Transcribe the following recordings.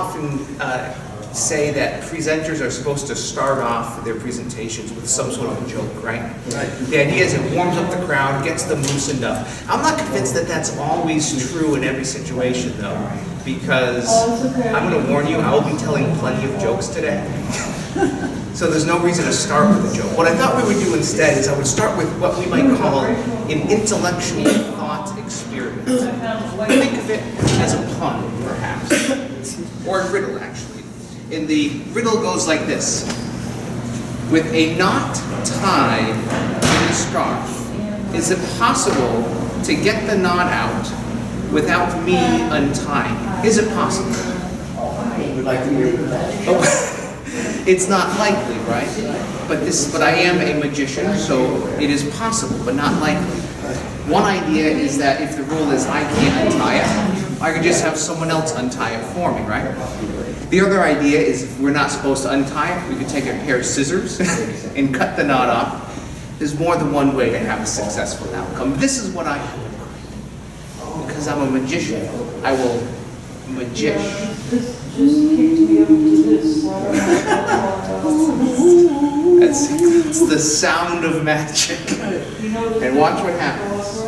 often say that presenters are supposed to start off their presentations with some sort of a joke, right? The idea is it warms up the crowd, gets them loosened up. I'm not convinced that that's always true in every situation, though, because I'm going to warn you, I will be telling plenty of jokes today. So there's no reason to start with a joke. What I thought we would do instead is I would start with what we might call an intellectual thought experiment. Think of it as a pun, perhaps, or a riddle, actually. And the riddle goes like this. With a knot tied in a scarf, is it possible to get the knot out without me untying? Is it possible? Would like to hear that. Oh, it's not likely, right? But I am a magician, so it is possible, but not likely. One idea is that if the rule is I can't untie it, I could just have someone else untie it for me, right? The other idea is if we're not supposed to untie it, we could take a pair of scissors and cut the knot off. There's more than one way to have a successful outcome. This is what I do. Because I'm a magician, I will magish. That's the sound of magic. And watch what happens.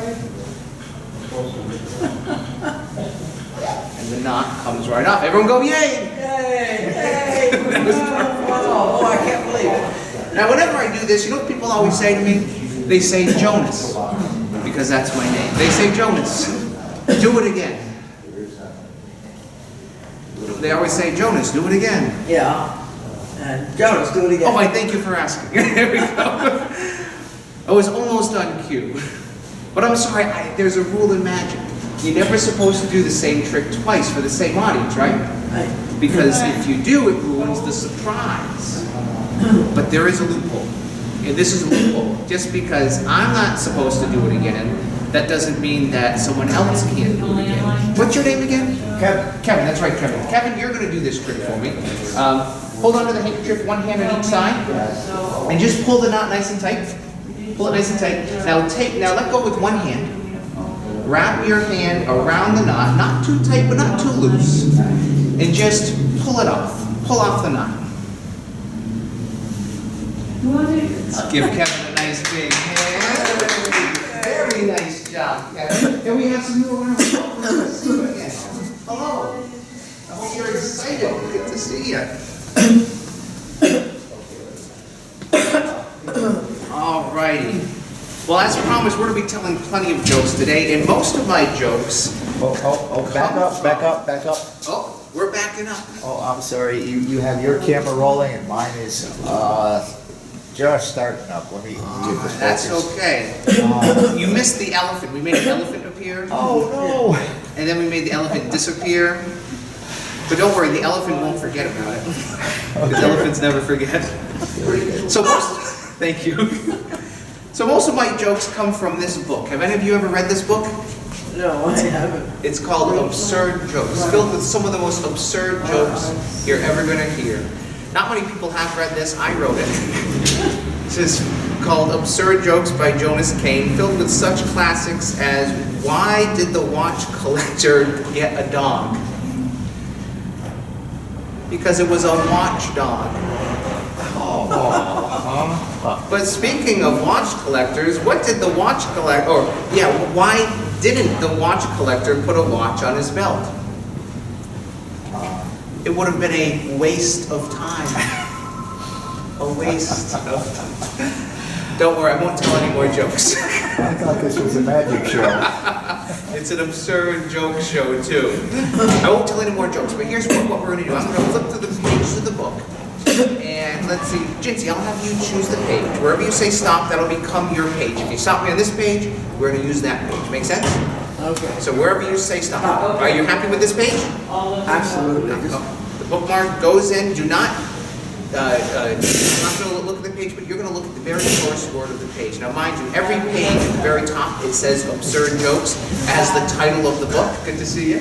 And the knot comes right off. Everyone go, yay! Yay! Yay! That was perfect. Oh, I can't believe it. Now, whenever I do this, you know what people always say to me? They say Jonas, because that's my name. They say Jonas, do it again. They always say Jonas, do it again. Yeah. And Jonas, do it again. Oh, I thank you for asking. There we go. I was almost on cue. But I'm sorry, there's a rule in magic. You're never supposed to do the same trick twice for the same audience, right? Because if you do, it ruins the surprise. But there is a loophole. And this is a loophole. Just because I'm not supposed to do it again, that doesn't mean that someone else can't do it again. What's your name again? Kevin. Kevin, that's right, Kevin. Kevin, you're going to do this trick for me. Hold on to the handkerchief, one hand on each side, and just pull the knot nice and tight. Pull it nice and tight. Now let go with one hand. Wrap your hand around the knot, not too tight, but not too loose, and just pull it off. Pull off the knot. Give Kevin a nice big hand. Very nice job, Kevin. And we have some new around. Let's do it again. Hello. I hope you're excited. Good to see you. All righty. Well, as promised, we're going to be telling plenty of jokes today, and most of my jokes... Back up. Oh, we're backing up. Oh, I'm sorry, you have your camera rolling and mine is, just starting up. Let me get this That's focused. okay. You missed the elephant. We made an elephant appear, Oh, no. and then we made the elephant disappear. But don't worry, the elephant won't forget about it. Because elephants never forget. Thank you. So most of my jokes come from this book. Have any of you ever read this book? No, I haven't. It's called Absurd Jokes, filled with some of the most absurd jokes you're ever going to hear. Not many people have read this. I wrote it. This is called Absurd Jokes by Jonas Cain, filled with such classics as why did the watch collector get a dog? Because it was a watchdog. But speaking of watch collectors, what did the watch collector, why didn't the watch collector put a watch on his belt? It would have been a waste of time. A waste of time. Don't worry, I won't tell any more jokes. I thought this was a magic show. It's an absurd joke show, too. I won't tell any more jokes, but here's what we're going to do. I'm going to flip through the pages of the book. And let's see, Jinzy, I'll have you choose the page. Wherever you say stop, that'll become your page. If you stop me on this page, we're going to use that page. Make sense? Okay. So wherever you say stop. Are you happy with this page? Absolutely. The bookmark goes in. Do not, I'm not going to look at the page, but you're going to look at the very first word of the page. Now, mind you, every page at the very top, it says Absurd Jokes as the title of the book. Good to see you.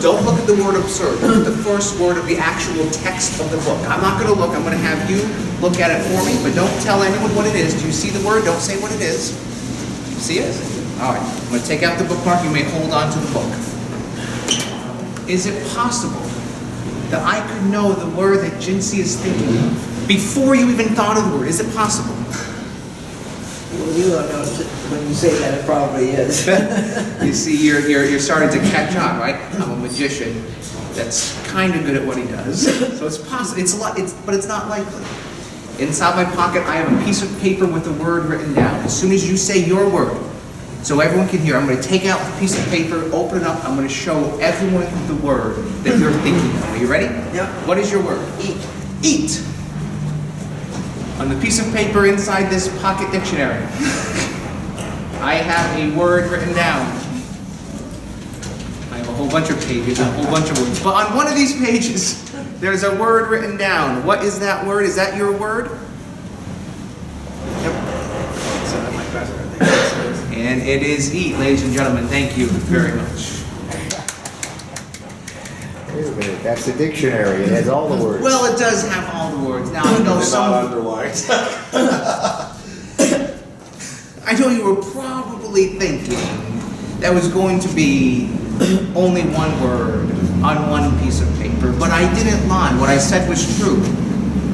Don't look at the word absurd. Look at the first word of the actual text of the book. I'm not going to look. I'm going to have you look at it for me, but don't tell anyone what it is. Do you see the word? Don't say what it is. See it? All right. I'm going to take out the bookmark. You may hold on to the book. Is it possible that I could know the word that Jinsey is thinking of before you even thought of the word? Is it possible? Well, you don't know, when you say that, it probably is. You see, you're starting to catch on, right? I'm a magician that's kind of good at what he does. So it's possible, but it's not likely. Inside my pocket, I have a piece of paper with the word written down. As soon as you say your word, so everyone can hear, I'm going to take out the piece of paper, open it up, I'm going to show everyone the word that you're thinking of. Are you ready? Yep. What is your word? Eat. Eat. On the piece of paper inside this pocket dictionary, I have a word written down. I have a whole bunch of pages, a whole bunch of words. But on one of these pages, there's a word written down. What is that word? Is that your word? Yep. And it is eat, ladies and gentlemen. Thank you very much. Wait a minute, that's the dictionary, it has all the words. Well, it does have all the words. Now, I know underlined. I know you were probably thinking that was going to be only one word on one piece of paper, but I didn't lie. What I said was true.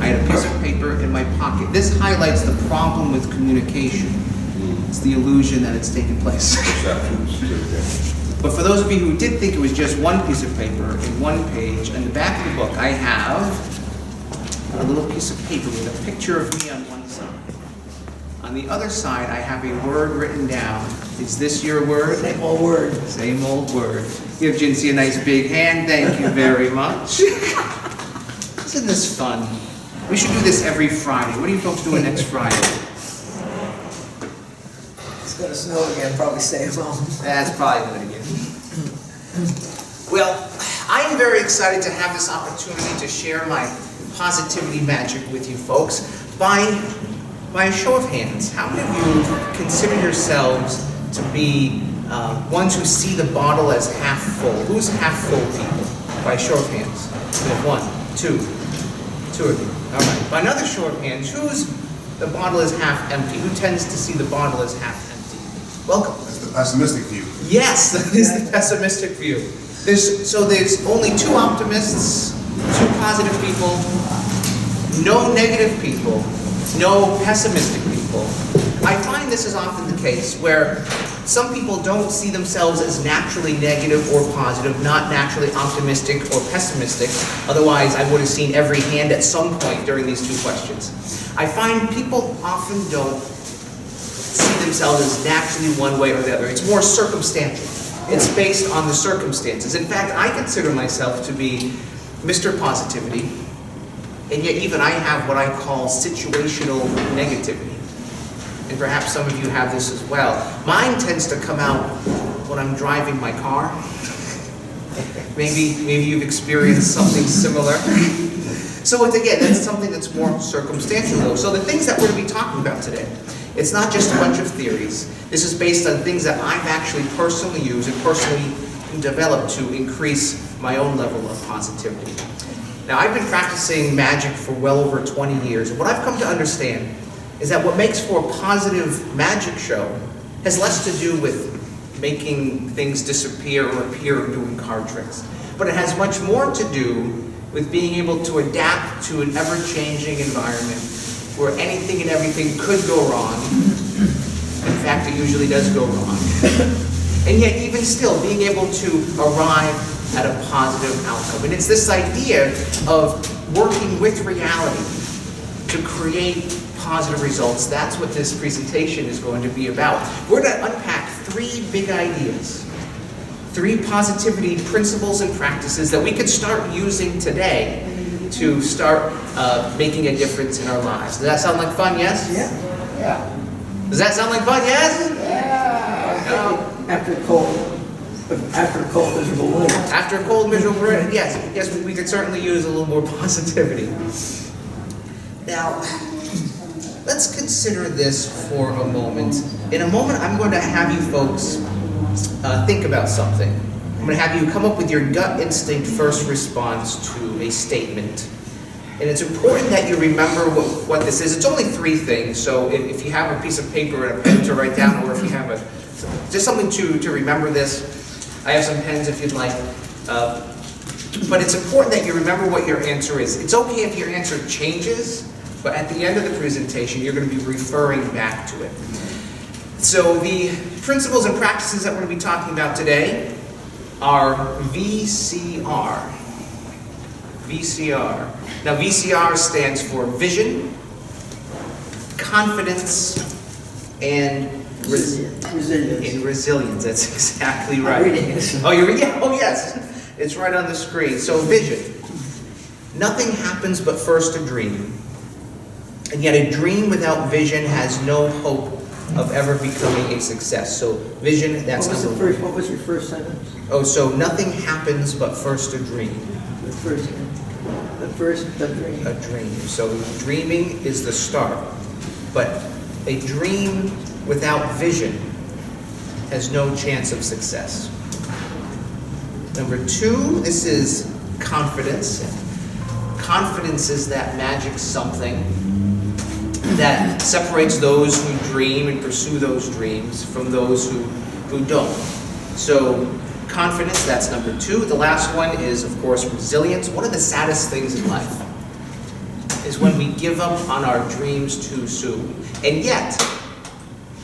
I had a piece of paper in my pocket. This highlights the problem with communication. It's the illusion that it's taking place. But for those of you who did think it was just one piece of paper in one page, in the back of the book I have a little piece of paper with a picture of me on one side. On the other side, I have a word written down. Is this your word? Same old word. Same old word. Give Jinsey a nice big hand. Thank you very much. Isn't this fun? We should do this every Friday. What are you folks doing next Friday? It's gonna snow again, probably stay home. That's probably good again. Well, I am very excited to have this opportunity to share my positivity magic with you folks. By a show of hands, how many of you consider yourselves to be ones who see the bottle as half full? Who's half full people? By a show of hands. We have 1, 2 of you. All right. By another show of hands, the bottle is half empty? Who tends to see the bottle as half empty? Welcome. That's the pessimistic view. Yes, that is the pessimistic view. There's only 2 optimists, 2 positive people, no negative people, no pessimistic people. I find this is often the case where some people don't see themselves as naturally negative or positive, not naturally optimistic or pessimistic. Otherwise, I would have seen every hand at some point during these 2 questions. I find people often don't see themselves as naturally one way or the other. It's more circumstantial. It's based on the circumstances. In fact, I consider myself to be Mr. Positivity, and yet even I have what I call situational negativity. And perhaps some of you have this as well. Mine tends to come out when I'm driving my car. Maybe you've experienced something similar. So again, that's something that's more circumstantial though. So the things that we're going to be talking about today, it's not just a bunch of theories. This is based on things that I've actually personally used and personally developed to increase my own level of positivity. Now, I've been practicing magic for well over 20 years, and what I've come to understand is that what makes for a positive magic show has less to do with making things disappear or appear or doing card tricks, but it has much more to do with being able to adapt to an ever-changing environment where anything and everything could go wrong. In fact, it usually does go wrong. And yet, even still, being able to arrive at a positive outcome. And it's this idea of working with reality to create positive results. That's what this presentation is going to be about. We're going to unpack 3 big ideas. 3 positivity principles and practices that we can start using today to start making a difference in our lives. Does that sound like fun, yes? Yeah. Does that sound like fun, yes? Yeah. After a cold miserable winter. After a cold, miserable winter, yes, we could certainly use a little more positivity. Now, let's consider this for a moment. In a moment, I'm going to have you folks think about something. I'm going to have you come up with your gut instinct first response to a statement. And it's important that you remember what this is. It's only 3 things, so if you have a piece of paper and a pen to write down, or if you have just something to remember this, I have some pens if you'd like. But it's important that you remember what your answer is. It's okay if your answer changes, but at the end of the presentation, you're going to be referring back to it. So the principles and practices that we're going to be talking about today are VCR. VCR. Now VCR stands for vision, confidence, and resilience. That's exactly right. I'm reading this. Oh, you're reading? Yeah. Oh, yes. It's right on the screen. So vision. Nothing happens but first a dream. And yet a dream without vision has no hope of ever becoming a success. So vision, that's number one. What was your first sentence? Oh, so nothing happens but first a dream. The dream. A dream. So dreaming is the start. But a dream without vision has no chance of success. Number two, this is confidence. Confidence is that magic something that separates those who dream and pursue those dreams from those who don't. So confidence, that's number two. The last one is, of course, resilience. One of the saddest things in life is when we give up on our dreams too soon. And yet,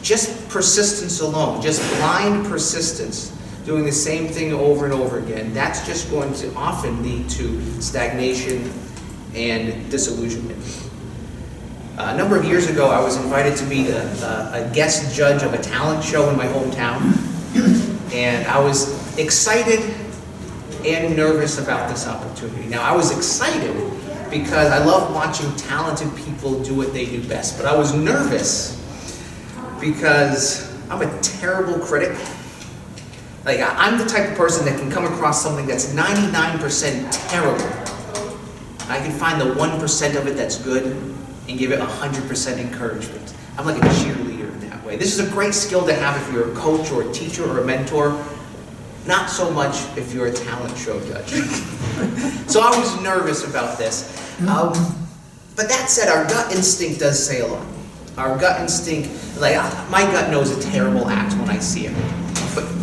just persistence alone, just blind persistence, doing the same thing over and over again, that's just going to often lead to stagnation and disillusionment. A number of years ago, I was invited to be a guest judge of a talent show in my hometown. And I was excited and nervous about this opportunity. Now, I was excited because I love watching talented people do what they do best. But I was nervous because I'm a terrible critic. Like, I'm the type of person that can come across something that's 99% terrible. I can find the 1% of it that's good and give it 100% encouragement. I'm like a cheerleader in that way. This is a great skill to have if you're a coach or a teacher or a mentor. Not so much if you're a talent show judge. So I was nervous about this. But that said, our gut instinct does say a lot. Our gut instinct, like my gut knows a terrible act when I see it.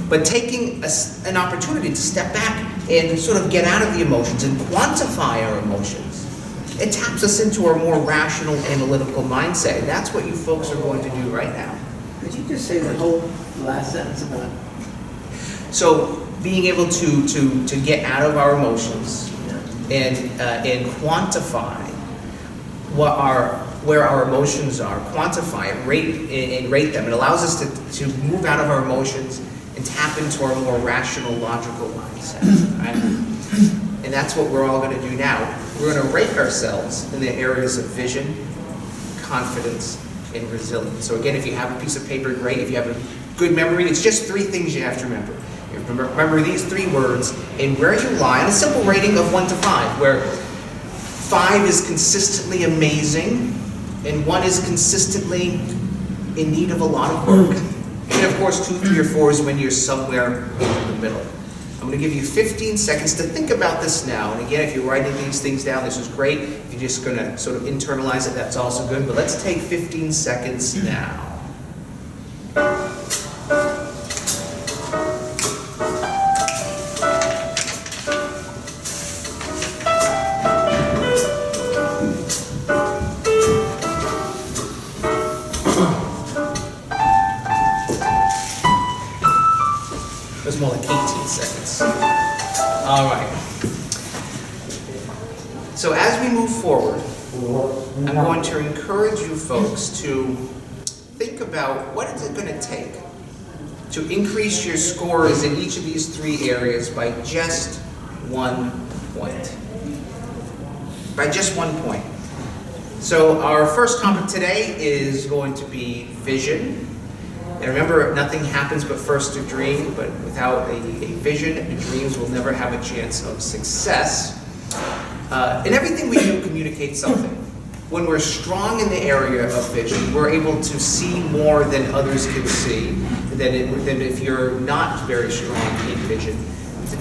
But taking an opportunity to step back and sort of get out of the emotions and quantify our emotions, it taps us into our more rational, analytical mindset. And that's what you folks are going to do right now. Could you just say the whole last sentence about it? So being able to get out of our emotions and quantify where our emotions are, quantify it, rate them. It allows us to move out of our emotions and tap into our more rational, logical mindset. Right? And that's what we're all going to do now. We're going to rate ourselves in the areas of vision, confidence, and resilience. So again, if you have a piece of paper, great. If you have a good memory, it's just 3 things you have to remember. You have to remember these 3 words and where you lie on a simple rating of 1 to 5, where 5 is consistently amazing and 1 is consistently in need of a lot of work. And of course, 2, 3, or 4 is when you're somewhere in the middle. I'm going to give you 15 seconds to think about this now. And again, if you're writing these things down, this is great. If you're just going to sort of internalize it, that's also good. But let's take 15 seconds now. It was more like 18 seconds. All right. So as we move forward, I'm going to encourage you folks to think about what is it going to take to increase your scores in each of these 3 areas by just 1 point. By just 1 point. So our first topic today is going to be vision. And remember, nothing happens but first a dream, but without a vision, dreams will never have a chance of success. And everything we do communicates something. When we're strong in the area of vision, we're able to see more than others can see, than if you're not very strong in vision.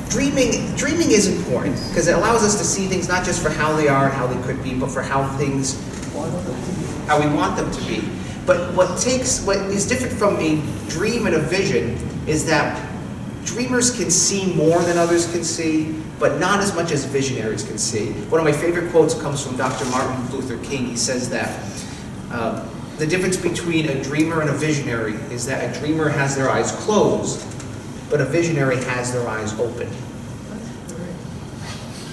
Dreaming is important, because it allows us to see things not just for how they are and how they could be, but for how we want them to be. But what is different from a dream and a vision is that dreamers can see more than others can see, but not as much as visionaries can see. One of my favorite quotes comes from Dr. Martin Luther King. He says that the difference between a dreamer and a visionary is that a dreamer has their eyes closed, but a visionary has their eyes open.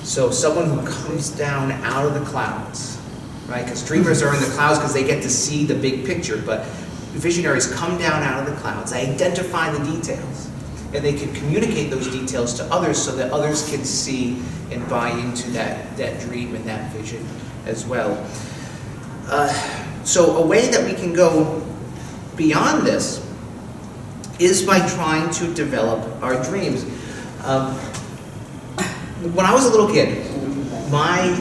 So someone who comes down out of the clouds, right? Because dreamers are in the clouds because they get to see the big picture, but visionaries come down out of the clouds, they identify the details, and they can communicate those details to others so that others can see and buy into that dream and that vision as well. So a way that we can go beyond this is by trying to develop our dreams. When I was a little kid, my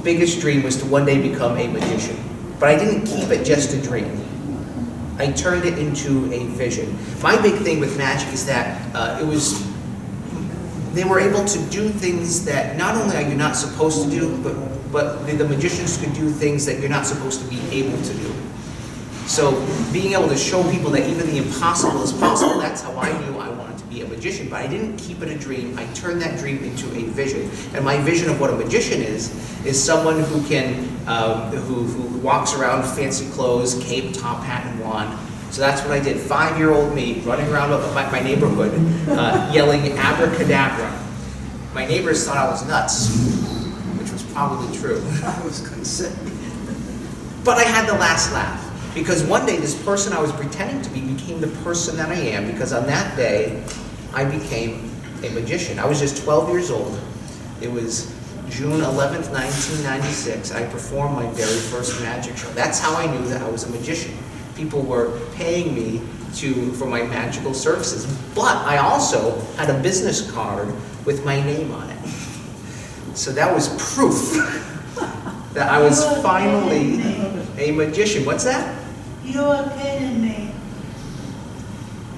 biggest dream was to one day become a magician. But I didn't keep it just a dream. I turned it into a vision. My big thing with magic is that they were able to do things that not only are you not supposed to do, but the magicians could do things that you're not supposed to be able to do. So being able to show people that even the impossible is possible, that's how I knew I wanted to be a magician. But I didn't keep it a dream. I turned that dream into a vision. And my vision of what a magician is someone who can, who walks around fancy clothes, cape, top hat, and wand. So that's what I did. 5-year-old me running around my neighborhood, yelling abracadabra. My neighbors thought I was nuts, which was probably true. I was going to say. But I had the last laugh. Because one day, this person I was pretending to be became the person that I am, because on that day, I became a magician. I was just 12 years old. It was June 11th, 1996. I performed my very first magic show. That's how I knew that I was a magician. People were paying me for my magical services. But I also had a business card with my name on it. So that was proof that I was finally a magician. What's that? You are kidding me.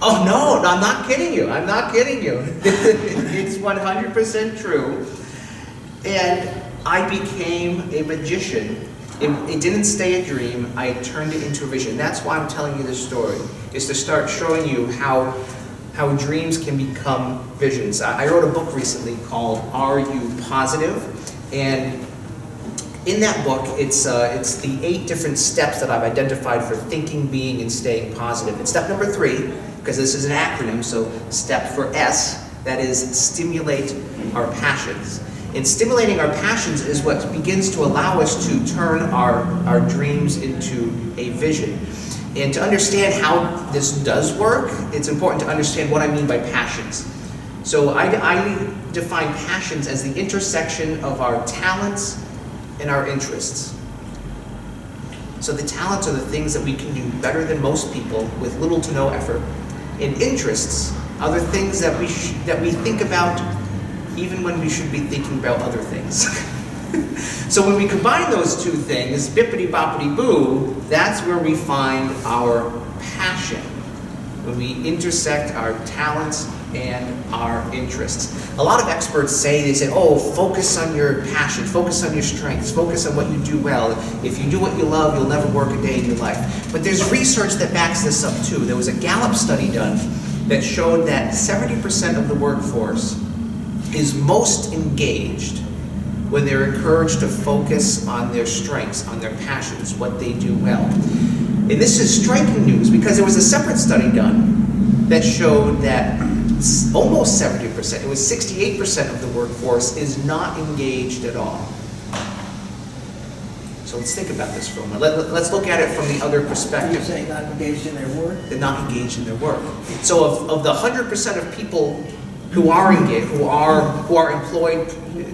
Oh, no, I'm not kidding you. I'm not kidding you. It's 100% true. And I became a magician. It didn't stay a dream. I turned it into a vision. That's why I'm telling you this story, is to start showing you how dreams can become visions. I wrote a book recently called Are You Positive? And in that book, it's the 8 different steps that I've identified for thinking, being, and staying positive. And step number 3, because this is an acronym, so step for S, that is stimulate our passions. And stimulating our passions is what begins to allow us to turn our dreams into a vision. And to understand how this does work, it's important to understand what I mean by passions. So I define passions as the intersection of our talents and our interests. So the talents are the things that we can do better than most people with little to no effort. And interests are the things that we think about even when we should be thinking about other things. So when we combine those two things, bippity-boppity-boo, that's where we find our passion. When we intersect our talents and our interests. A lot of experts they say, oh, focus on your passion, focus on your strengths, focus on what you do well. If you do what you love, you'll never work a day in your life. But there's research that backs this up too. There was a Gallup study done that showed that 70% of the workforce is most engaged when they're encouraged to focus on their strengths, on their passions, what they do well. And this is striking news because there was a separate study done that showed that almost 70%, it was 68% of the workforce is not engaged at all. So let's think about this for a moment. Let's look at it from the other perspective. You're saying not engaged in their work? They're not engaged in their work. So of the 100% of people who are engaged, who are employed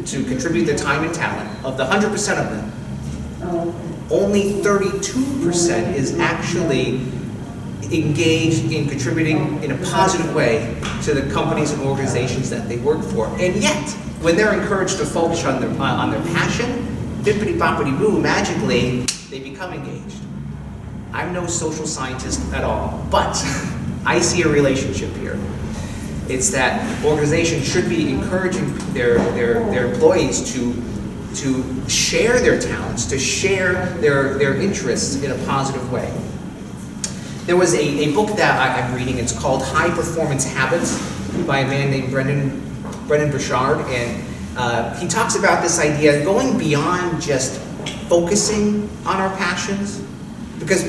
to contribute their time and talent, of the 100% of them, only 32% is actually engaged in contributing in a positive way to the companies and organizations that they work for. And yet, when they're encouraged to focus on their passion, bippity-boppity-boo, magically, they become engaged. I'm no social scientist at all, but I see a relationship here. It's that organizations should be encouraging their employees to share their talents, to share their interests in a positive way. There was a book that I'm reading. It's called High Performance Habits by a man named Brendan Burchard, and He talks about this idea going beyond just focusing on our passions, because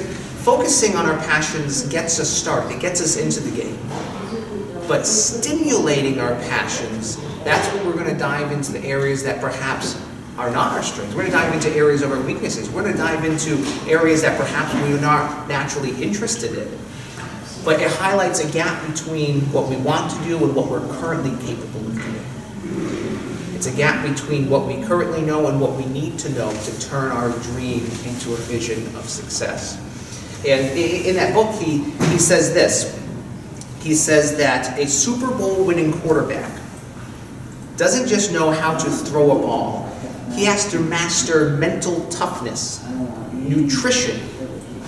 focusing on our passions gets us started, it gets us into the game. But stimulating our passions, that's where we're going to dive into the areas that perhaps are not our strengths. We're going to dive into areas of our weaknesses. We're going to dive into areas that perhaps we're not naturally interested in. But it highlights a gap between what we want to do and what we're currently capable of doing. It's a gap between what we currently know and what we need to know to turn our dream into a vision of success. And in that book, he says this. He says that a Super Bowl winning quarterback doesn't just know how to throw a ball. He has to master mental toughness, nutrition,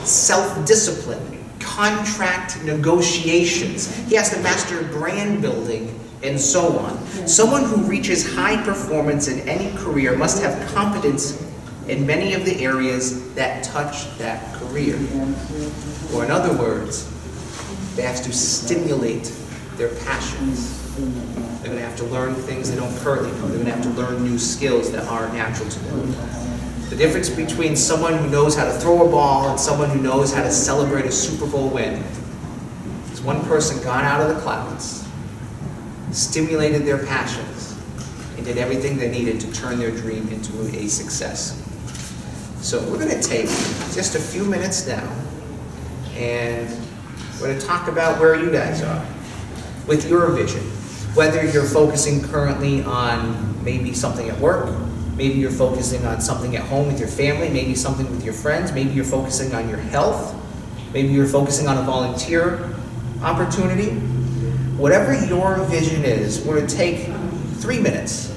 self-discipline, contract negotiations. He has to master brand building, and so on. Someone who reaches high performance in any career must have competence in many of the areas that touch that career. Or in other words, they have to stimulate their passions. They're going to have to learn things they don't currently know. They're going to have to learn new skills that aren't natural to them. The difference between someone who knows how to throw a ball and someone who knows how to celebrate a Super Bowl win is one person got out of the clouds, stimulated their passions, and did everything they needed to turn their dream into a success. So we're going to take just a few minutes now, and we're going to talk about where you guys are with your vision. Whether you're focusing currently on maybe something at work, maybe you're focusing on something at home with your family, maybe something with your friends, maybe you're focusing on your health, maybe you're focusing on a volunteer opportunity. Whatever your vision is, we're going to take 3 minutes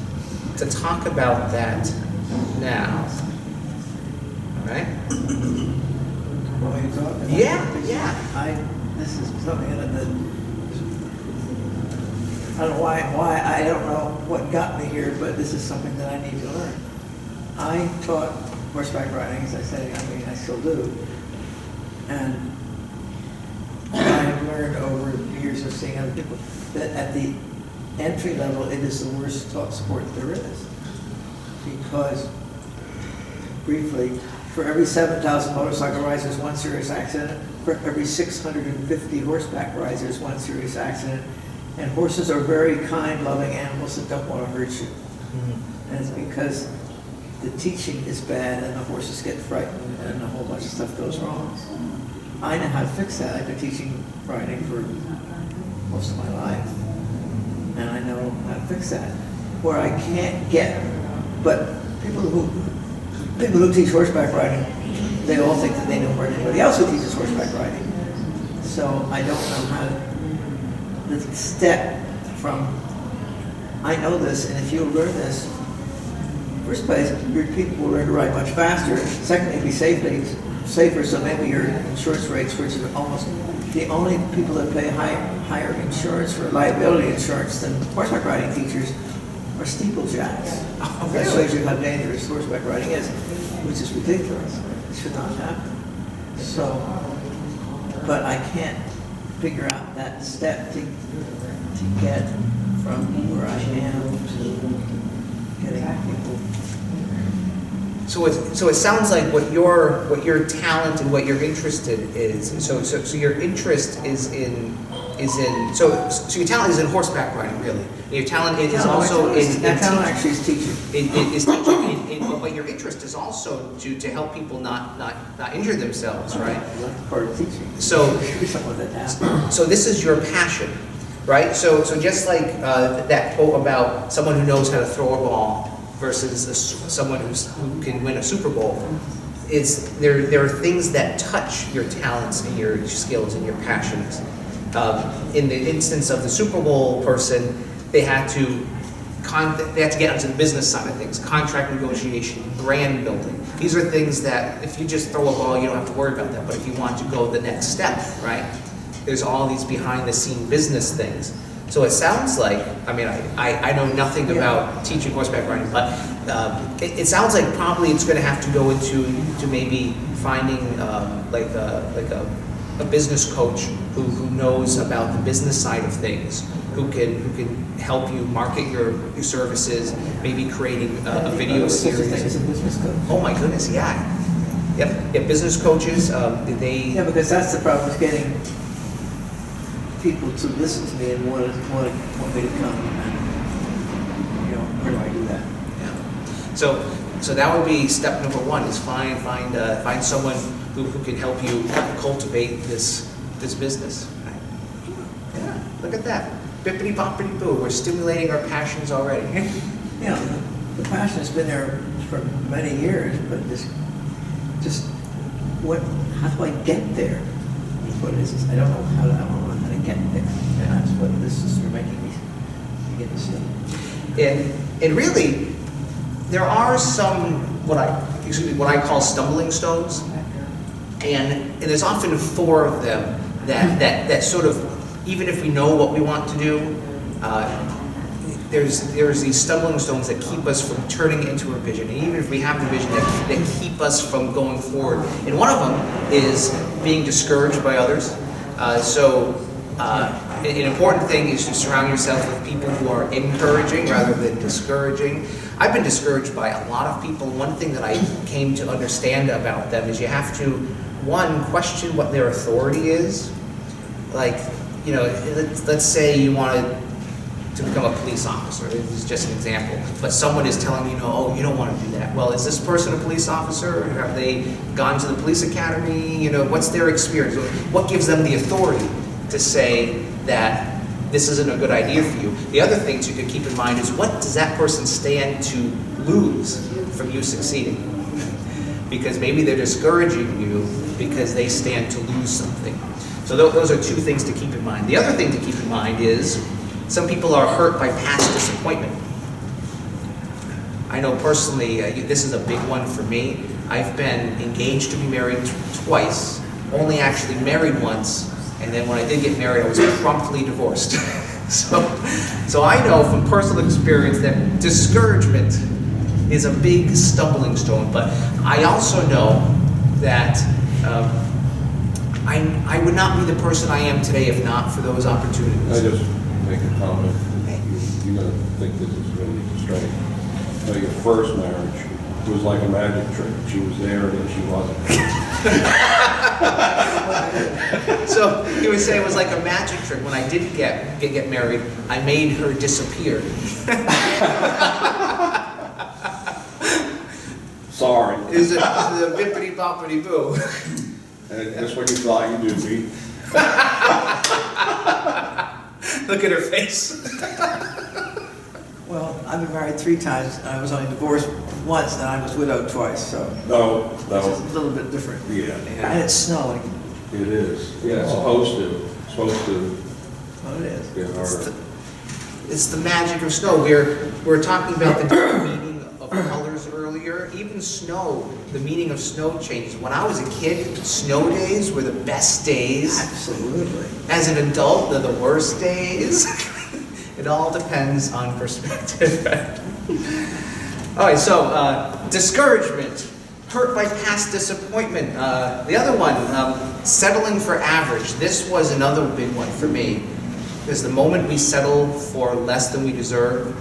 to talk about that now. All right? While you're talking. Yeah. This is something that, I don't know why, I don't know what got me here, but this is something that I need to learn. I taught horseback riding, as I say, I still do. And I've learned over the years of seeing other people that at the entry level, it is the worst taught sport there is. Because, briefly, for every 7,000 motorcycle riders, there's one serious accident. For every 650 horseback riders, there's one serious accident. And horses are very kind, loving animals that don't want to hurt you. And it's because the teaching is bad and the horses get frightened and a whole bunch of stuff goes wrong. I know how to fix that. I've been teaching riding for most of my life. And I know how to fix that. Where I can't get, but people who teach horseback riding, they all think that they know more than anybody else who teaches horseback riding. So I don't know how to, the step from, I know this, and if you learn this, first place, your people will learn to ride much faster. Secondly, be safer, so maybe your insurance rates, which are almost the only people that pay higher insurance for liability insurance than horseback riding teachers are steeplejacks. Oh, That really? shows you how dangerous horseback riding is, which is ridiculous. It should not happen. So, but I can't figure out that step to get from where I am to getting people. So it sounds like what your talent and what you're interested is. So your interest is in so your talent is in horseback riding, really. And your talent is also in that talent actually is teaching. Is teaching. But your interest is also to help people not injure themselves, right? That's part of teaching. So Someone that happens. so this is your passion, right? So just like that quote about someone who knows how to throw a ball versus someone who can win a Super Bowl, is there are things that touch your talents and your skills and your passions. In the instance of the Super Bowl person, they had to get onto the business side of things, contract negotiation, brand building. These are things that if you just throw a ball, you don't have to worry about that. But if you want to go the next step, right, there's all these behind the scene business things. So it sounds like, I mean, I know nothing about teaching horseback riding, but it sounds like probably it's going to have to go into maybe finding like a business coach who knows about the business side of things, who can help you market your services, maybe creating a video Such a thing series. as a business coach. Oh my goodness, yeah. Yep, business coaches, they, Yeah, because that's the problem, is getting people to listen to me and want me to come. And, you know, where do I do that? yeah. So that would be step number one, is find someone who can help you cultivate this business. Right? Yeah, look at that. Bippity boppity boo, we're stimulating our passions already. Yeah, the passion has been there for many years, but just how do I get there? Is what it is. I don't know how to get there. And that's what this is making me begin to see. And really, there are some what I call stumbling stones, and there's often 4 of them that sort of, even if we know what we want to do, there's these stumbling stones that keep us from turning into a vision, and even if we have the vision, that keep us from going forward. And one of them is being discouraged by others. An important thing is to surround yourself with people who are encouraging rather than discouraging. I've been discouraged by a lot of people. One thing that I came to understand about them is you have to, one, question what their authority is. Like, you know, let's say you wanted to become a police officer. This is just an example. But someone is telling you, oh, you don't want to do that. Well, is this person a police officer? Have they gone to the police academy? You know, what's their experience? What gives them the authority to say that this isn't a good idea for you? The other things you could keep in mind is, what does that person stand to lose from you succeeding? Because maybe they're discouraging you because they stand to lose something. So those are 2 things to keep in mind. The other thing to keep in mind is, some people are hurt by past disappointment. I know personally, this is a big one for me. I've been engaged to be married twice, only actually married once, and then when I did get married, I was promptly divorced. So I know from personal experience that discouragement is a big stumbling stone, but I also know that I would not be the person I am today if not for those opportunities. I just make a comment. You're going to think this is going to be strange. Now, your first marriage was like a magic trick. She was there and then she wasn't. So he would say it was like a magic trick. When I did get married, I made her disappear. Sorry. Is it a bippity boppity boo? And that's what you thought you did, me. Look at her face. Well, I've been married 3 times, and I was only divorced once, and I was widowed twice, so No, it's no. a little bit different. Yeah, And it's snowing. it is. Yeah, it's supposed to. It's supposed to Well, it is. get harder. It's the magic of snow. We're talking about the different meaning of colors earlier. Even snow, the meaning of snow changes. When I was a kid, snow days were the best days. Absolutely. As an adult, they're the worst days. It all depends on perspective. All right, so discouragement, hurt by past disappointment. The other one, settling for average. This was another big one for me, because the moment we settle for less than we deserve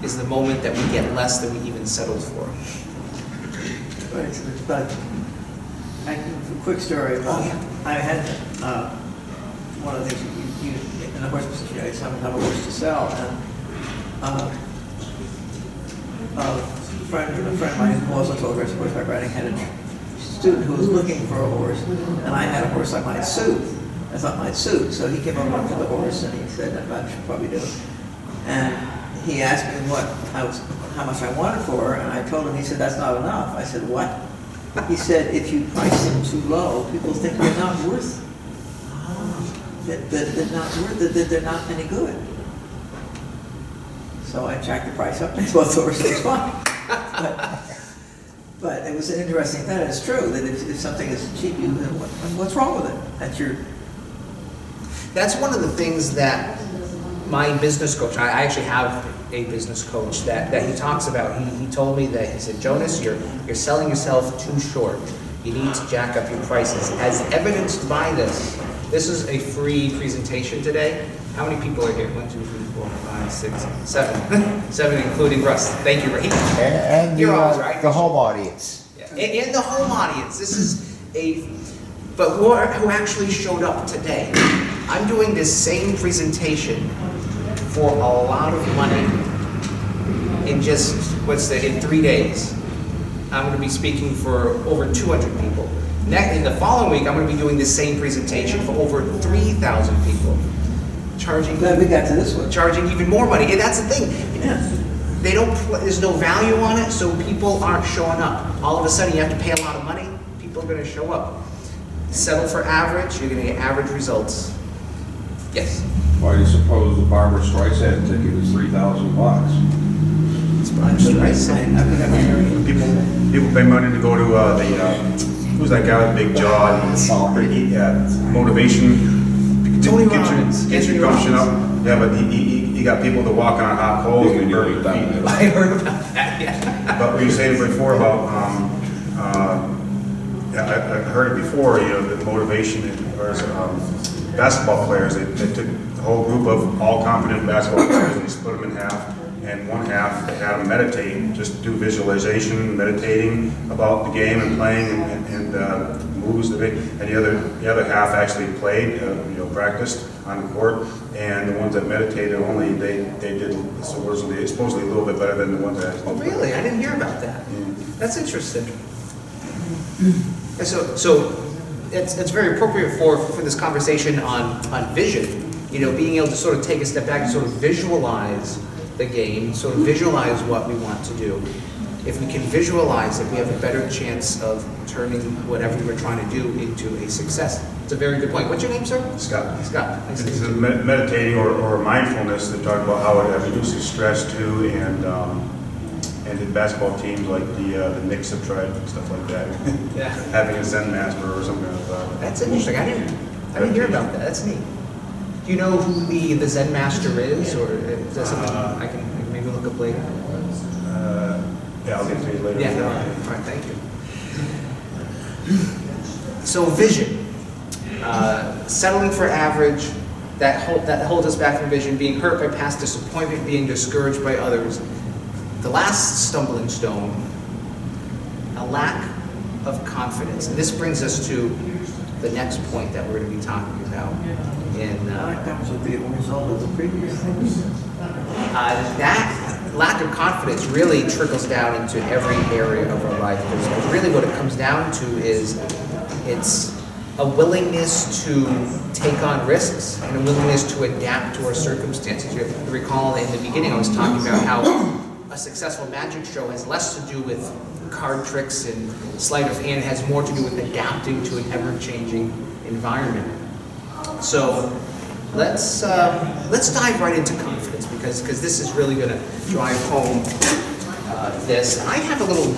is the moment that we get less than we even settled for. Right, but a quick story about, Oh, yeah. I had, one of the things you in the horse business, you know, you have a horse to sell, and a friend of mine who also told horse horseback riding had a student who was looking for a horse, and I had a horse I might suit. I thought might suit, so he came over and looked at the horse, and he said, I should probably do it. And he asked me how much I wanted for her, and I told him. He said, that's not enough. I said, what? He said, if you price them too low, people think they're not worth, that they're not worth, that they're not any good. So I jacked the price up, and both horses was fine. But it was an interesting thing. It's true that if something is cheap, what's wrong with it? That's one of the things that my business coach, I actually have a business coach that he talks about. He told me that, he said, Jonas, you're selling yourself too short. You need to jack up your prices. As evidenced by this is a free presentation today. How many people are here? 1, 2, 3, 4, 5, 6, 7. 7 including Russ. Thank you, Ray. And You're always right. the home audience. Yeah. And the home audience. This is but who actually showed up today? I'm doing this same presentation for a lot of money in just, in 3 days. I'm going to be speaking for over 200 people. In the following week, I'm going to be doing this same presentation for over 3,000 people. Glad we got to this one. Charging even more money. And that's the thing. There's no value on it, so people aren't showing up. All of a sudden, you have to pay a lot of money, people are going to show up. Settle for average, you're going to get average results. Yes? Why do you suppose the Barbara Streisand ticket is $3,000? People pay money to go to who's that guy with the big jaw and motivation. Tony Get Robbins. your gumption up. Yeah, but he got people to walk on hot coals and burn their feet. I heard about that, yeah. But we were saying before about, I heard it before, the motivation, basketball players, they took the whole group of all competent basketball players and they split them in half. And one half, they had them meditate, just do visualization, meditating about the game and playing and moves. And the other half actually played, practiced on the court. And the ones that meditated only, they did supposedly a little bit better than the ones that actually. Oh, really? I didn't hear about that. Yeah. That's interesting. So it's very appropriate for this conversation on vision. Being able to sort of take a step back and sort of visualize the game, sort of visualize what we want to do. If we can visualize it, we have a better chance of turning whatever we're trying to do into a success. It's a very good point. What's your name, sir? Scott. Scott. Nice to It's meet you. meditating or mindfulness. They talk about how it reduces stress too, and the basketball teams like the Knicks have tried stuff like that. Yeah. Having a Zen master or something like that. That's interesting. I didn't hear about that. That's neat. Do you know who the Zen master is, or is that something I can maybe look up later? Yeah, I'll get to you later. Yeah. All right. Thank you. So vision, settling for average, that holds us back from vision. Being hurt by past disappointment, being discouraged by others. The last stumbling stone, a lack of confidence, and this brings us to the next point that we're going to be talking about. That would be a result of the previous things. That lack of confidence really trickles down into every area of our life. Because really what it comes down to is it's a willingness to take on risks and a willingness to adapt to our circumstances. You have to recall in the beginning I was talking about how a successful magic show has less to do with card tricks and sleight of hand. It has more to do with adapting to an ever-changing environment. So let's dive right into confidence because this is really going to drive home this. I have a little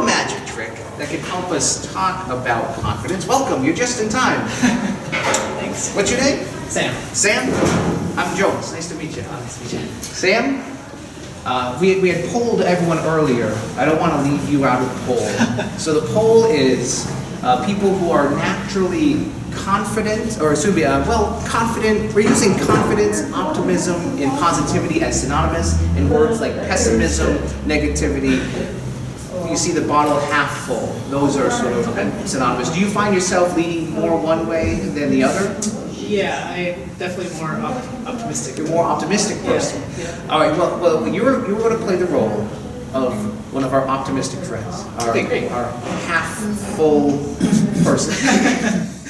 magic trick that can help us talk about confidence. Welcome, you're just in time. Thanks. What's your name? Sam. Sam? I'm Jonas. Nice to meet you. Nice to meet you. Sam? We had polled everyone earlier. I don't want to leave you out of the poll. So the poll is people who are naturally confident, or excuse me, confident. We're using confidence, optimism, and positivity as synonymous in words like pessimism, negativity. You see the bottle half full. Those are sort of synonymous. Do you find yourself leaning more one way than the other? Yeah, I'm definitely more optimistic. You're a more optimistic person. Yeah. All right. Well, you're going to play the role of one of our optimistic friends. Okay, great. Our half full person.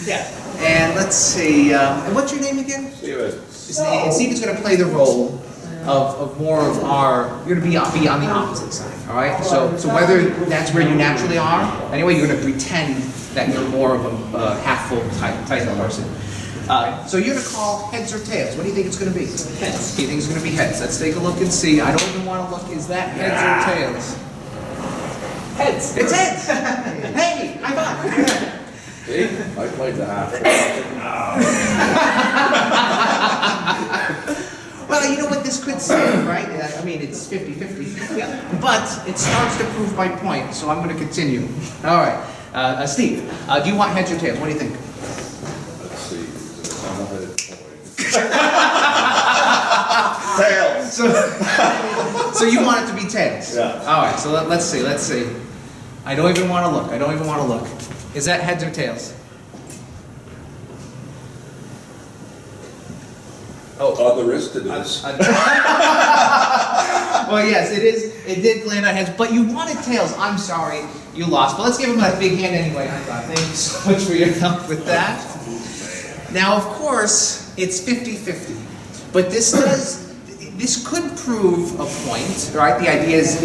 Yeah. And let's see. And what's your name again? Steven. And Stephen's going to play the role of more of our. You're going to be on the opposite side. All right. So whether that's where you naturally are, anyway, you're going to pretend that you're more of a half full type of person. So you're going to call heads or tails. What do you think it's going to be? Heads. You think it's going to be heads. Let's take a look and see. I don't even want to look. Is that heads or tails? Heads. It's heads. Hey, high five. See, I played the half. Well, you know what this could say, right? I mean, it's 50-50. Yeah. But it starts to prove my point, so I'm going to continue. All right. Steve, do you want heads or tails? What do you think? Let's see, I'm a headed boy. So you want it to be tails? Yeah. All right, so let's see. I don't even want to look. Is that heads or tails? On the wrist it is. Well, yes, it is. It did land on heads, but you wanted tails. I'm sorry, you lost. But let's give him a big hand anyway. Thank you so much for your help with that. Now, of course, it's 50-50, but this could prove a point, right? The idea is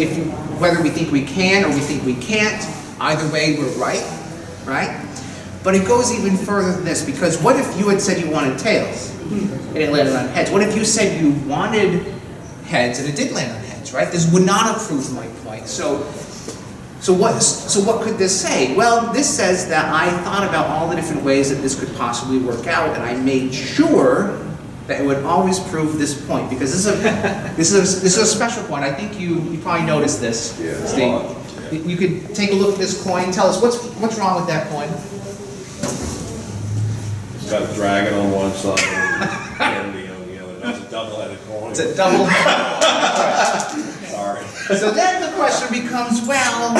whether we think we can or we think we can't, either way we're right? But it goes even further than this, because what if you had said you wanted tails and it landed on heads? What if you said you wanted heads and it did land on heads, right? This would not have proved my point. So what could this say? Well, this says that I thought about all the different ways that this could possibly work out, and I made sure that it would always prove this point, because this is a special point. I think you probably noticed this, Yeah. Steve. You could take a look at this coin. Tell us what's wrong with that coin. It's got a dragon on one side and candy on the other. That's a double-headed coin. It's a double. Sorry. So then the question becomes, well,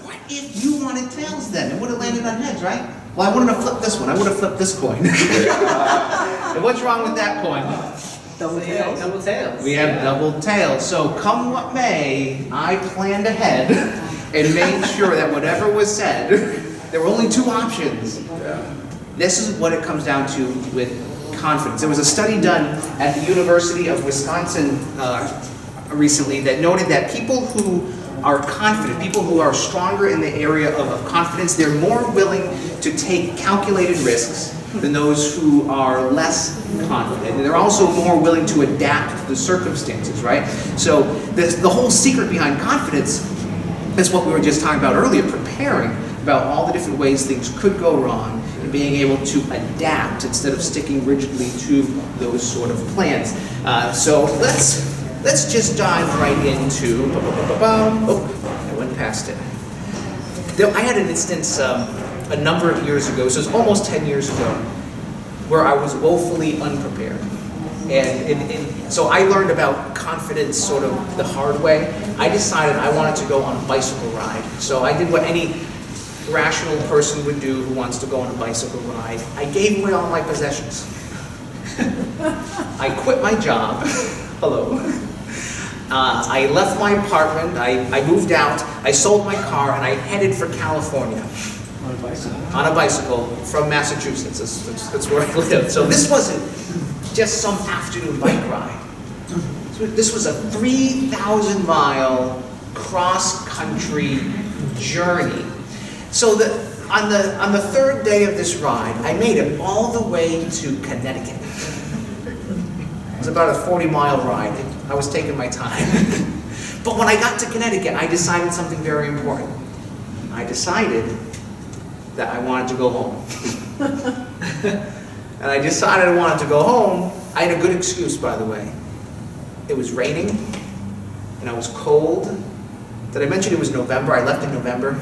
what if you wanted tails then? It would have landed on heads, right? Well, I wouldn't have flipped this one. I would have flipped this coin. And what's wrong with that coin? Double tails. Double tails. We have double tails. So come what may, I planned ahead and made sure that whatever was said, there were only two options. This is what it comes down to with confidence. There was a study done at the University of Wisconsin recently that noted that people who are confident, people who are stronger in the area of confidence, they're more willing to take calculated risks than those who are less confident. And they're also more willing to adapt to the circumstances, right? So the whole secret behind confidence is what we were just talking about earlier, preparing about all the different ways things could go wrong and being able to adapt instead of sticking rigidly to those sort of plans. So let's just dive right into, oh, I went past it. I had an instance a number of years ago, so it was almost 10 years ago, where I was woefully unprepared. And so I learned about confidence sort of the hard way. I decided I wanted to go on a bicycle ride. So I did what any rational person would do who wants to go on a bicycle ride. I gave away all my possessions. I quit my job. Hello. I left my apartment, I moved out, I sold my car, and I headed for California. On a bicycle. On a bicycle from Massachusetts. That's where I lived. So this wasn't just some afternoon bike ride. This was a 3,000-mile cross-country journey. So on the third day of this ride, I made it all the way to Connecticut. It was about a 40-mile ride. I was taking my time. But when I got to Connecticut, I decided something very important. I decided that I wanted to go home. And I decided I wanted to go home. I had a good excuse, by the way. It was raining, and I was cold. Did I mention it was November? I left in November.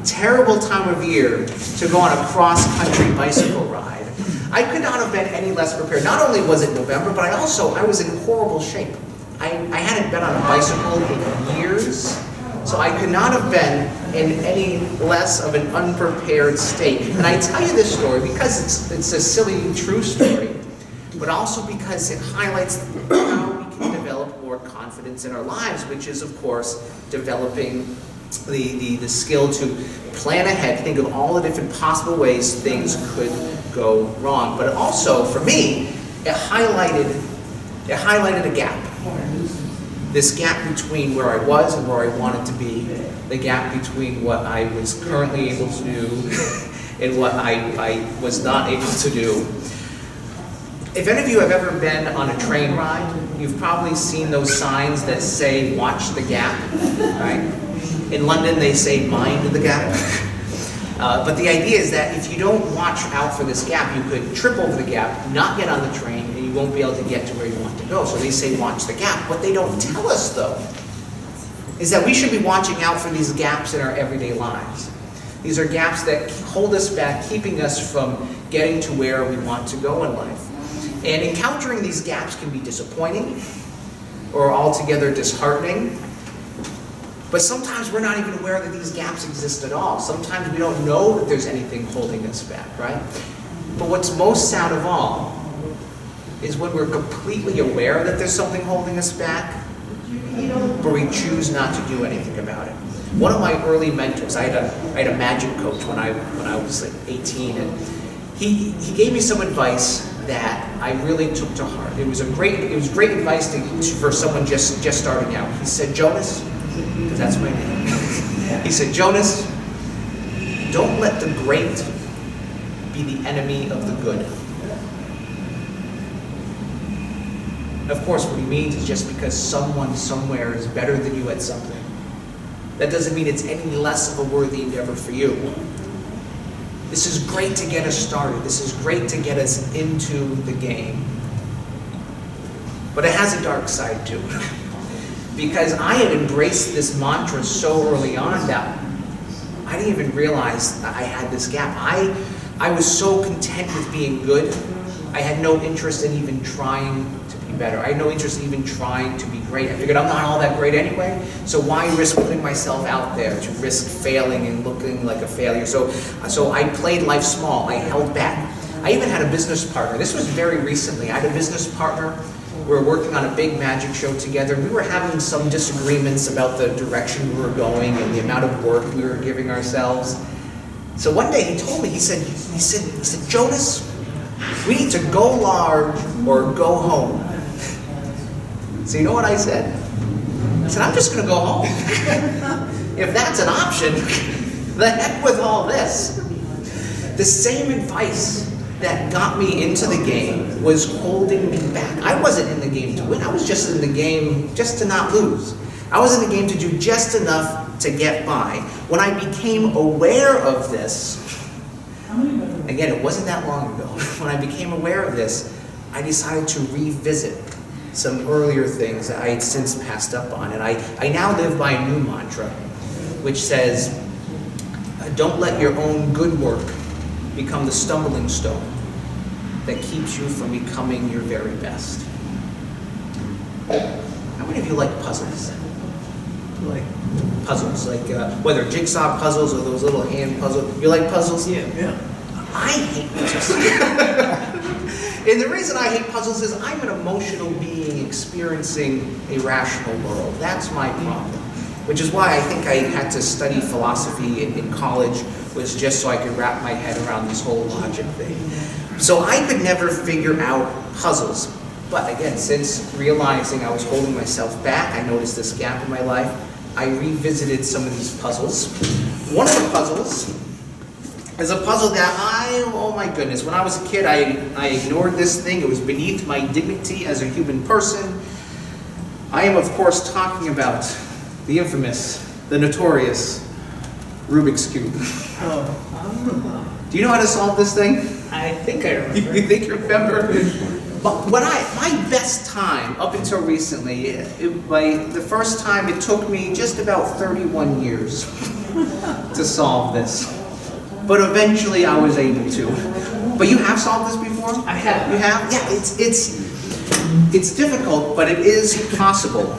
Terrible time of year to go on a cross-country bicycle ride. I could not have been any less prepared. Not only was it November, but I was in horrible shape. I hadn't been on a bicycle in years, so I could not have been in any less of an unprepared state. And I tell you this story because it's a silly, true story, but also because it highlights how we can develop more confidence in our lives, which is, of course, developing the skill to plan ahead, think of all the different possible ways things could go wrong. But also, for me, it highlighted a gap. This gap between where I was and where I wanted to be, the gap between what I was currently able to do and what I was not able to do. If any of you have ever been on a train ride, you've probably seen those signs that say, "Watch the gap," right? In London, they say, "Mind the gap." But the idea is that if you don't watch out for this gap, you could trip over the gap, not get on the train, and you won't be able to get to where you want to go. So they say, watch the gap. What they don't tell us, though, is that we should be watching out for these gaps in our everyday lives. These are gaps that hold us back, keeping us from getting to where we want to go in life. And encountering these gaps can be disappointing. or altogether disheartening. But sometimes we're not even aware that these gaps exist at all. Sometimes we don't know that there's anything holding us back, right? But what's most sad of all is when we're completely aware that there's something holding us back, but we choose not to do anything about it. One of my early mentors, I had a magic coach when I was like 18, and he gave me some advice that I really took to heart. It was great advice for someone just starting out. He said, Jonas, because that's my name. He said, Jonas, don't let the great be the enemy of the good. Of course, what he means is just because someone somewhere is better than you at something, that doesn't mean it's any less of a worthy endeavor for you. This is great to get us started. This is great to get us into the game. But it has a dark side too. Because I had embraced this mantra so early on that I didn't even realize I had this gap. I was so content with being good, I had no interest in even trying to be better. I had no interest in even trying to be great. I figured I'm not all that great anyway, so why risk putting myself out there to risk failing and looking like a failure? So I played life small. I held back. I even had a business partner. This was very recently. I had a business partner. We were working on a big magic show together. We were having some disagreements about the direction we were going and the amount of work we were giving ourselves. So one day he told me, he said, Jonas, we need to go large or go home. So you know what I said? I said, I'm just going to go home. If that's an option, the heck with all this. The same advice that got me into the game was holding me back. I wasn't in the game to win. I was just in the game just to not lose. I was in the game to do just enough to get by. When I became aware of this, again, it wasn't that long ago, when I became aware of this, I decided to revisit some earlier things that I had since passed up on. And I now live by a new mantra, which says, don't let your own good work become the stumbling stone that keeps you from becoming your very best. How many of you like puzzles? Like puzzles, like whether jigsaw puzzles or those little hand puzzles. You like puzzles? Yeah. I hate puzzles. And the reason I hate puzzles is I'm an emotional being experiencing a rational world. That's my problem. Which is why I think I had to study philosophy in college, was just so I could wrap my head around this whole logic thing. So I could never figure out puzzles. But again, since realizing I was holding myself back, I noticed this gap in my life, I revisited some of these puzzles. One of the puzzles is a puzzle that oh my goodness, when I was a kid, I ignored this thing. It was beneath my dignity as a human person. I am, of course, talking about the infamous, the notorious Rubik's Cube. Do you know how to solve this thing? I think I remember. You think you remember? But my best time up until recently, the first time it took me just about 31 years to solve this. But eventually I was able to. But you have solved this before? I have. You have? Yeah, it's difficult, but it is possible.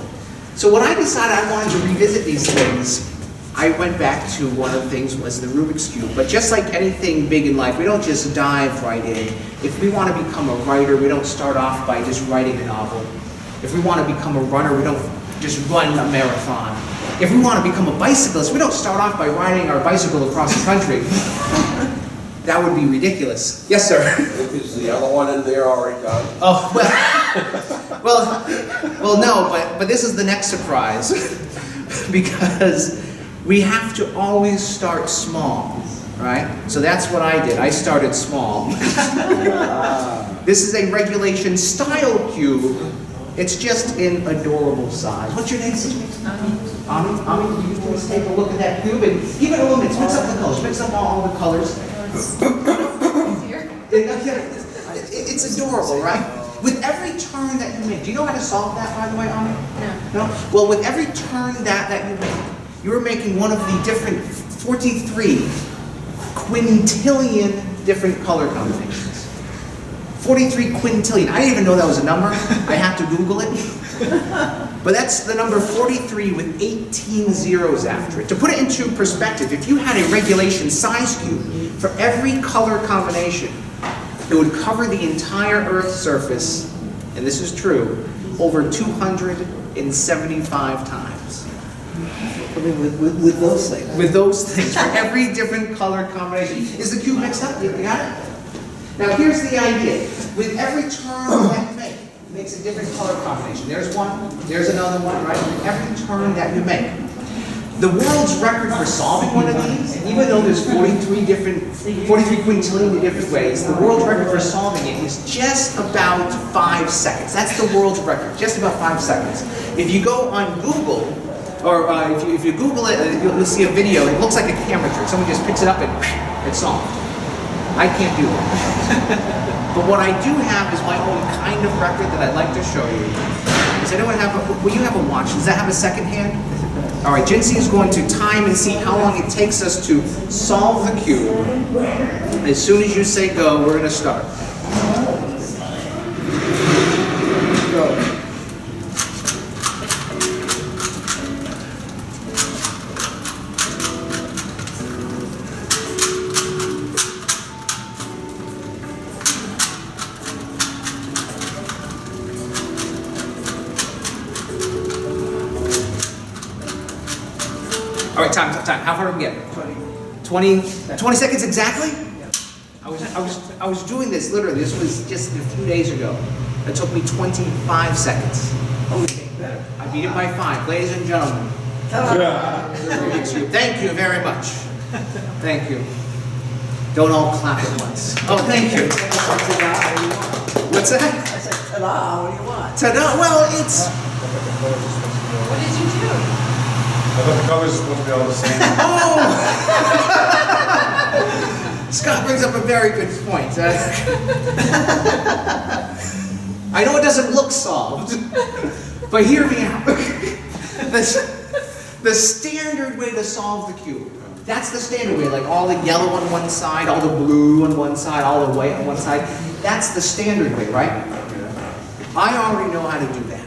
So when I decided I wanted to revisit these things, I went back to one of the things was the Rubik's Cube. But just like anything big in life, we don't just dive right in. If we want to become a writer, we don't start off by just writing a novel. If we want to become a runner, we don't just run a marathon. If we want to become a bicyclist, we don't start off by riding our bicycle across the country. That would be ridiculous. Yes, sir? Is the other one in there already done? Oh, well, no, but this is the next surprise. Because we have to always start small, right? So that's what I did. I started small. This is a regulation style cube. It's just in adorable size. What's your name? Ami, will you please take a look at that cube and give it a little mix up the colors. Mix up all the colors. It's adorable, right? With every turn that you make, do you know how to solve that, by the way, Ami? No? Well, with every turn that you make, you're making one of the different 43 quintillion different color combinations. 43 quintillion. I didn't even know that was a number. I had to Google it. But that's the number 43 with 18 zeros after it. To put it into perspective, if you had a regulation size cube for every color combination, it would cover the entire Earth's surface, and this is true, over 275 times. I mean, with those things. With those things, for every different color combination. Is the cube mixed up? You got it? Now here's the idea. With every turn that you make, it makes a different color combination. There's one, there's another one, right? Every turn that you make. The world's record for solving one of these, even though there's 43 quintillion different ways, the world's record for solving it is just about 5 seconds. That's the world's record, just about 5 seconds. If you go on Google, or if you Google it, you'll see a video. It looks like a camera trick. Someone just picks it up and it's solved. I can't do that. But what I do have is my own kind of record that I'd like to show you. Does anyone have will you have a watch? Does that have a second hand? All right, Jinsey is going to time and see how long it takes us to solve the cube. As soon as you say go, we're going to start. Go. All right, time. How far did we get? 20 seconds exactly? I was doing this literally. This was just a few days ago. It took me 25 seconds. Oh, we came better. I beat it by 5. Ladies and gentlemen, thank you very much. Thank you. Don't all clap at once. Oh, thank you. What's that? I said, ta-da, what do you want? Ta-da! Well, it's... What did you do? I thought the colors are supposed to be all the same. Oh! Scott brings up a very good point. I know it doesn't look solved, but hear me out. The standard way to solve the cube. That's the standard way, like all the yellow on one side, all the blue on one side, all the white on one side. That's the standard way, right? I already know how to do that.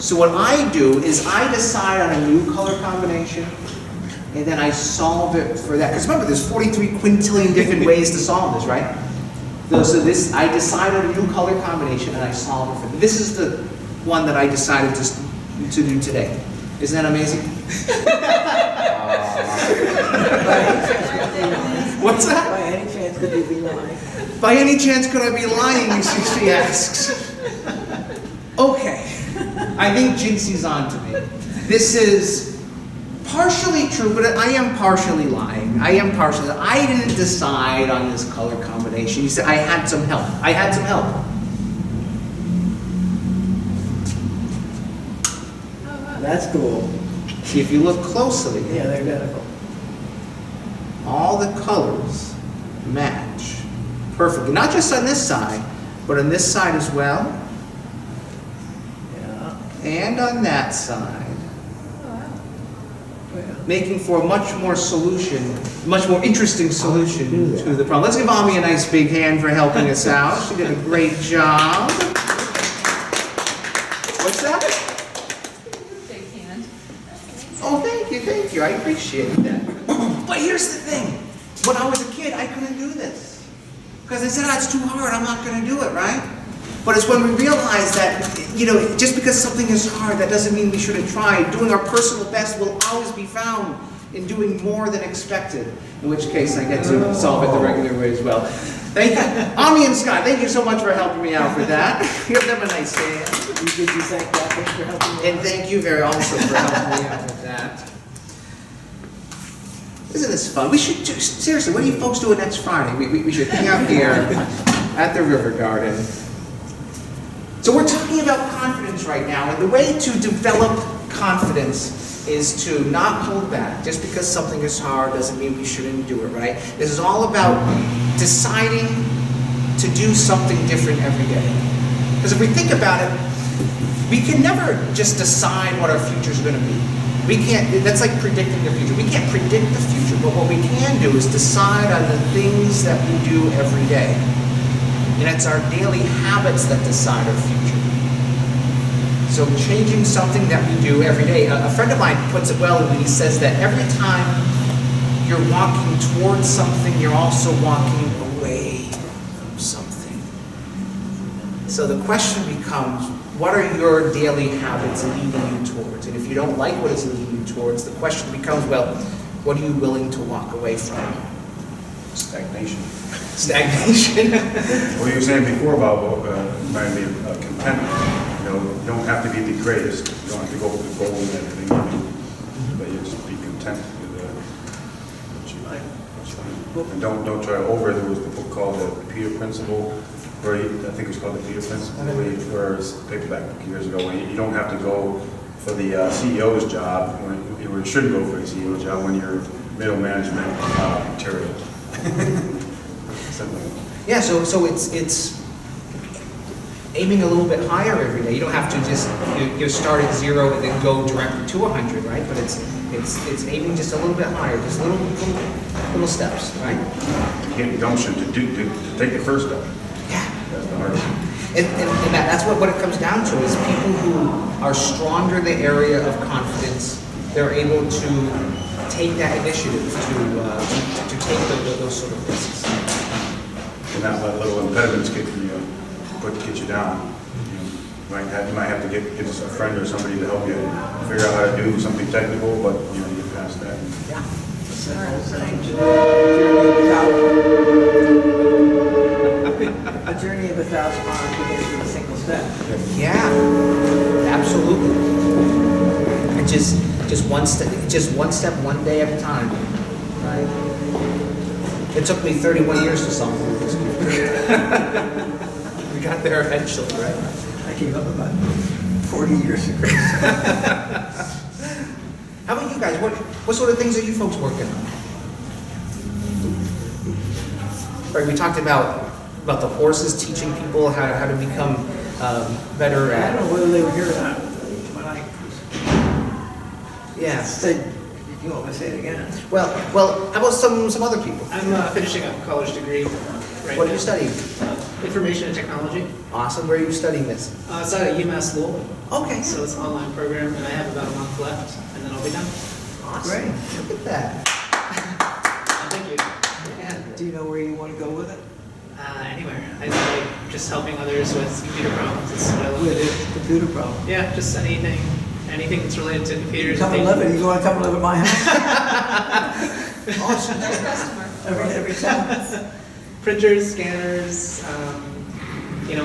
So what I do is I decide on a new color combination, and then I solve it for that. Because remember, there's 43 quintillion different ways to solve this, right? So this, I decide on a new color combination, and I solve it for that. This is the one that I decided to do today. Isn't that amazing? What's that? By any chance could you be lying? By any chance could I be lying, she asks. Okay. I think Jinsey's on to me. This is partially true, but I am partially lying. I didn't decide on this color combination. He said I had some help. That's cool. See, if you look closely, Yeah, they're identical. all the colors match perfectly. Not just on this side, but on this side as well, Yeah. and on that side. Yeah. Making for a much more interesting solution to the problem. Let's give Ami a nice big hand for helping us out. She did a great job. What's that? Big hand. Oh, thank you. I appreciate that. But here's the thing. When I was a kid, I couldn't do this. Because I said, it's too hard, I'm not going to do it, right? But it's when we realize that, just because something is hard, that doesn't mean we shouldn't try. Doing our personal best will always be found in doing more than expected. In which case, I get to solve it the regular way as well. Thank you. Ami and Scott, thank you so much for helping me out with that. Give them a nice hand. Did you thank Kathy for helping you? And thank you also for helping me out with that. Isn't this fun? We should seriously, what are you folks doing next Friday? We should hang out here at the River Garden. So we're talking about confidence right now, and the way to develop confidence is to not hold back. Just because something is hard doesn't mean we shouldn't do it, right? This is all about deciding to do something different every day. Because if we think about it, we can never just decide what our future is going to be. We can't, that's like predicting the future. We can't predict the future, but what we can do is decide on the things that we do every day. And it's our daily habits that decide our future. So changing something that we do every day. A friend of mine puts it well when he says that every time you're walking towards something, you're also walking away from something. So the question becomes, what are your daily habits leading you towards? And if you don't like what it's leading you towards, the question becomes, well, what are you willing to walk away from? Stagnation. Stagnation. What you were saying before about reminding me of contentment. You know, you don't have to be the greatest. You don't have to go for the gold and everything you do, but you just be content with what you like. And don't try over. There was the book called The Peter Principle, where I think it was called The Peter Principle, where it's a paperback book years ago. Where you don't have to go for the CEO's job, when you shouldn't go for the CEO's job when you're middle management material. Yeah, so it's aiming a little bit higher every day. You don't have to just you start at 0 and then go directly to 100, right? But it's aiming just a little bit higher, just little steps, right? You get the gumption to take the first step. Yeah. That's the hardest. And that's what it comes down to is people who are stronger in the area of confidence. They're able to take that initiative to take those sort of risks. And not let little impediments get you down. You might have to get a friend or somebody to help you figure out how to do something technical, but you get past that. Yeah. What's that old saying? A journey of 1,000 miles begins with a single step. Yeah. Absolutely. And just one step, one day at a time. Right. It took me 31 years to solve this. We got there eventually, right? I gave up about 40 years ago. How about you guys? What sort of things are you folks working on? Right, we talked about the horses, teaching people how to become better I at. don't know whether they were here or not when I Yeah. said, you want me to say it again? Well, how about some other people? I'm finishing up a college degree right What are now. you studying? Information and technology. Awesome. Where are you studying this? It's at a UMass Lowell, Okay. so it's an online program, and I have about a month left, and then I'll be done. Awesome. Great. Look at that. Thank you. Yeah. Do you know where you want to go with it? Anywhere. I like just helping others with computer problems. It's what I love to do. With a computer problem. Yeah, just anything that's related to computers. Come and live it. You want to come and live at my house? Awesome. Every time. Printers, scanners.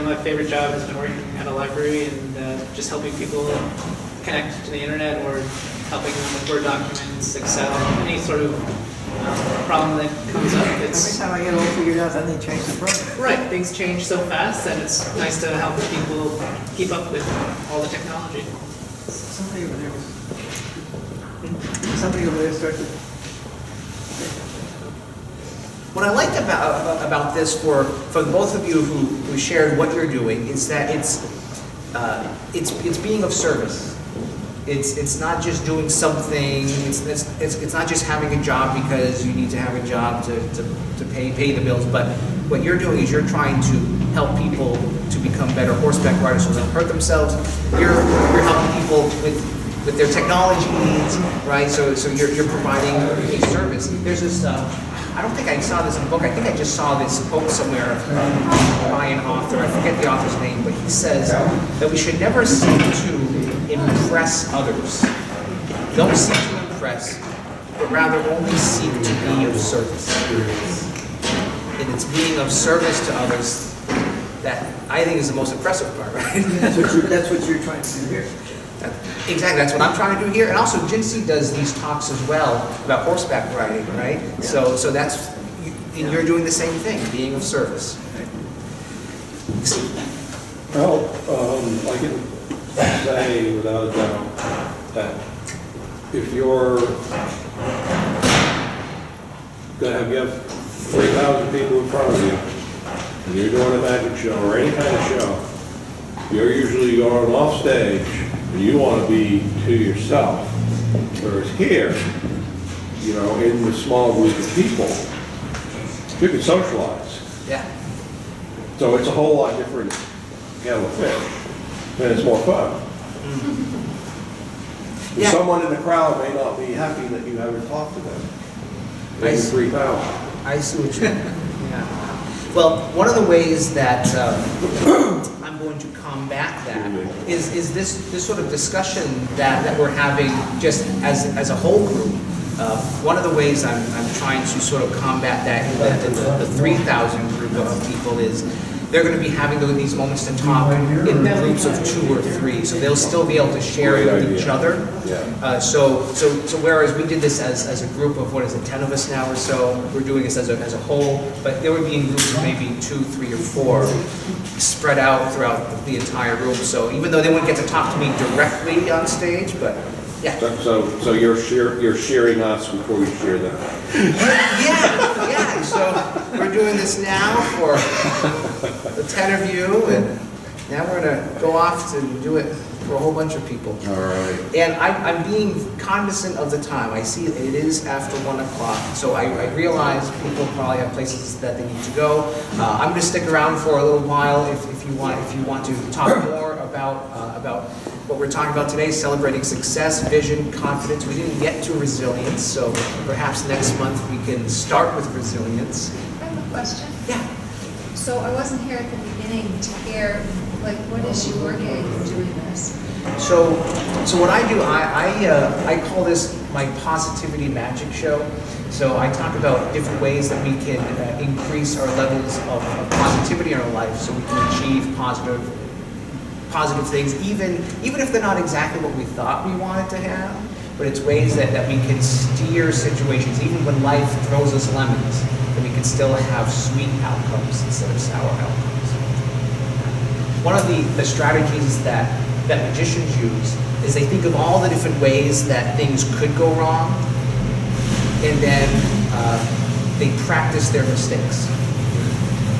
My favorite job has been working at a library and just helping people connect to the internet or helping them with Word documents, Excel, any sort of problem that comes up. Every time I get it all figured out, then they change the program. Right, things change so fast that it's nice to help people keep up with all the technology. Somebody over there started. What I liked about this for both of you who shared what you're doing is that it's being of service. It's not just doing something. It's not just having a job because you need to have a job to pay the bills. But what you're doing is you're trying to help people to become better horseback riders so they don't hurt themselves. You're helping people with their technology needs, right? So you're providing a service. There's this. I don't think I saw this in the book. I think I just saw this quote somewhere by an author. I forget the author's name, but he says that we should never seek to impress others. Don't seek to impress, but rather only seek to be of service. And it's being of service to others that I think is the most impressive part, right? That's what you're trying to do here. Exactly, that's what I'm trying to do here. And also, Jinsi does these talks as well about horseback riding, right? Yeah. So that's, and you're doing the same thing, being of service. Well, I can say without a doubt that if you're you have 3,000 people in front of you, and you're doing a magic show or any kind of show, you're usually going off stage and you want to be to yourself. Whereas here, in the small group of people, you can socialize. Yeah. So it's a whole lot different kettle of fish, and it's more fun. Yeah. Someone in the crowd may not be happy that you haven't talked to them. I Maybe see. 3,000. I see what you mean, yeah. Well, one of the ways that I'm going to combat that is this sort of discussion that we're having just as a whole group. One of the ways I'm trying to sort of combat that in the 3,000 group of people is they're going to be having these moments to talk in groups of 2 or 3, so they'll still be able to share it with each other. Yeah. So whereas we did this as a group of, 10 of us now or so, we're doing this as a whole, but there would be in groups of maybe 2, 3, or 4 spread out throughout the entire room. So even though they wouldn't get to talk to me directly on stage, but yeah. So you're sharing us before you share them. Yeah, so we're doing this now for the 10 of you, and now we're gonna go off to do it for a whole bunch of people. All right. And I'm being cognizant of the time. I see it is after 1 o'clock, so I realize people probably have places that they need to go. I'm gonna stick around for a little while if you want to talk more about what we're talking about today, celebrating success, vision, confidence. We didn't get to resilience, so perhaps next month we can start with resilience. I have a question. Yeah. So I wasn't here at the beginning to hear, like, what is your gig for doing this? So what I do, I call this my positivity magic show. So I talk about different ways that we can increase our levels of positivity in our life, so we can achieve positive things, even if they're not exactly what we thought we wanted to have. But it's ways that we can steer situations, even when life throws us lemons, that we can still have sweet outcomes instead of sour outcomes. One of the strategies that magicians use is they think of all the different ways that things could go wrong, and then they practice their mistakes.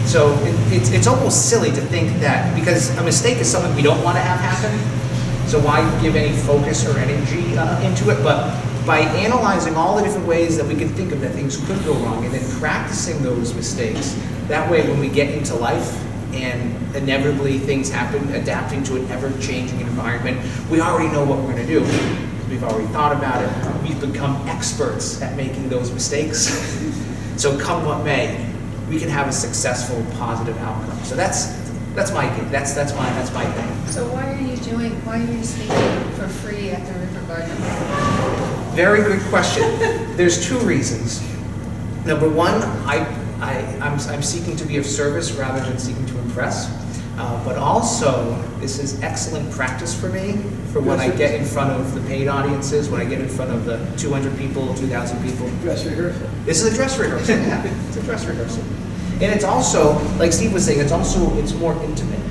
So it's almost silly to think that, because a mistake is something we don't want to have happen, so why give any focus or energy into it? But by analyzing all the different ways that we can think of that things could go wrong, and then practicing those mistakes, that way when we get into life and inevitably things happen, adapting to an ever-changing environment, we already know what we're going to do. We've already thought about it. We've become experts at making those mistakes. So come what may, we can have a successful, positive outcome. So that's my gig. That's my thing. So why are you speaking for free at the River Garden? Very good question. There's 2 reasons. Number 1, I'm seeking to be of service rather than seeking to impress. But also, this is excellent practice for me for when I get in front of the paid audiences, when I get in front of the 200 people, 2,000 people. Dress rehearsal. This is a dress rehearsal, yeah. It's a dress rehearsal. And it's also, like Steve was saying, it's more intimate.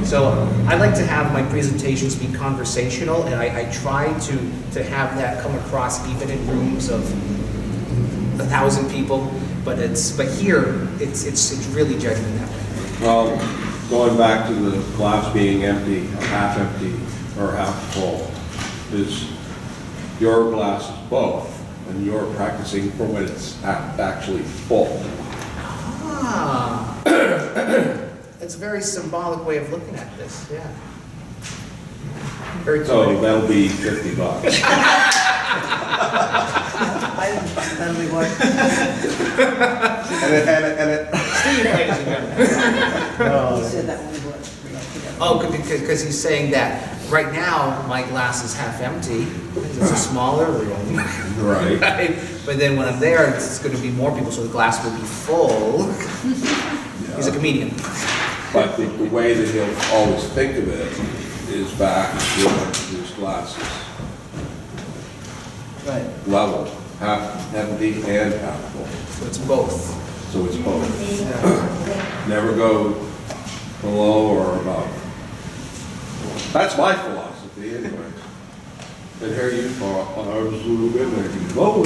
So I like to have my presentations be conversational, and I try to have that come across even in rooms of 1,000 people. But here, it's really genuine that way. Well, going back to the glass being empty, or half empty, or half full, is your glass is both, and you're practicing for when it's actually full. Ah, it's a very symbolic way of looking at this, yeah. Very So cool. that'll be $50. That'll be what? and it, Steve, ladies and gentlemen. He said that one word. Oh, because he's saying that right now my glass is half empty. It's a smaller room. Right. Right? But then when I'm there, it's going to be more people, so the glass will be full. He's a comedian. But the way that he'll always think of it is back with his glasses. Right. Level, half empty and half full. So it's both. So it's both. Never go below or above. That's my philosophy anyway. And here you thought, I was a little bit there. Whoa.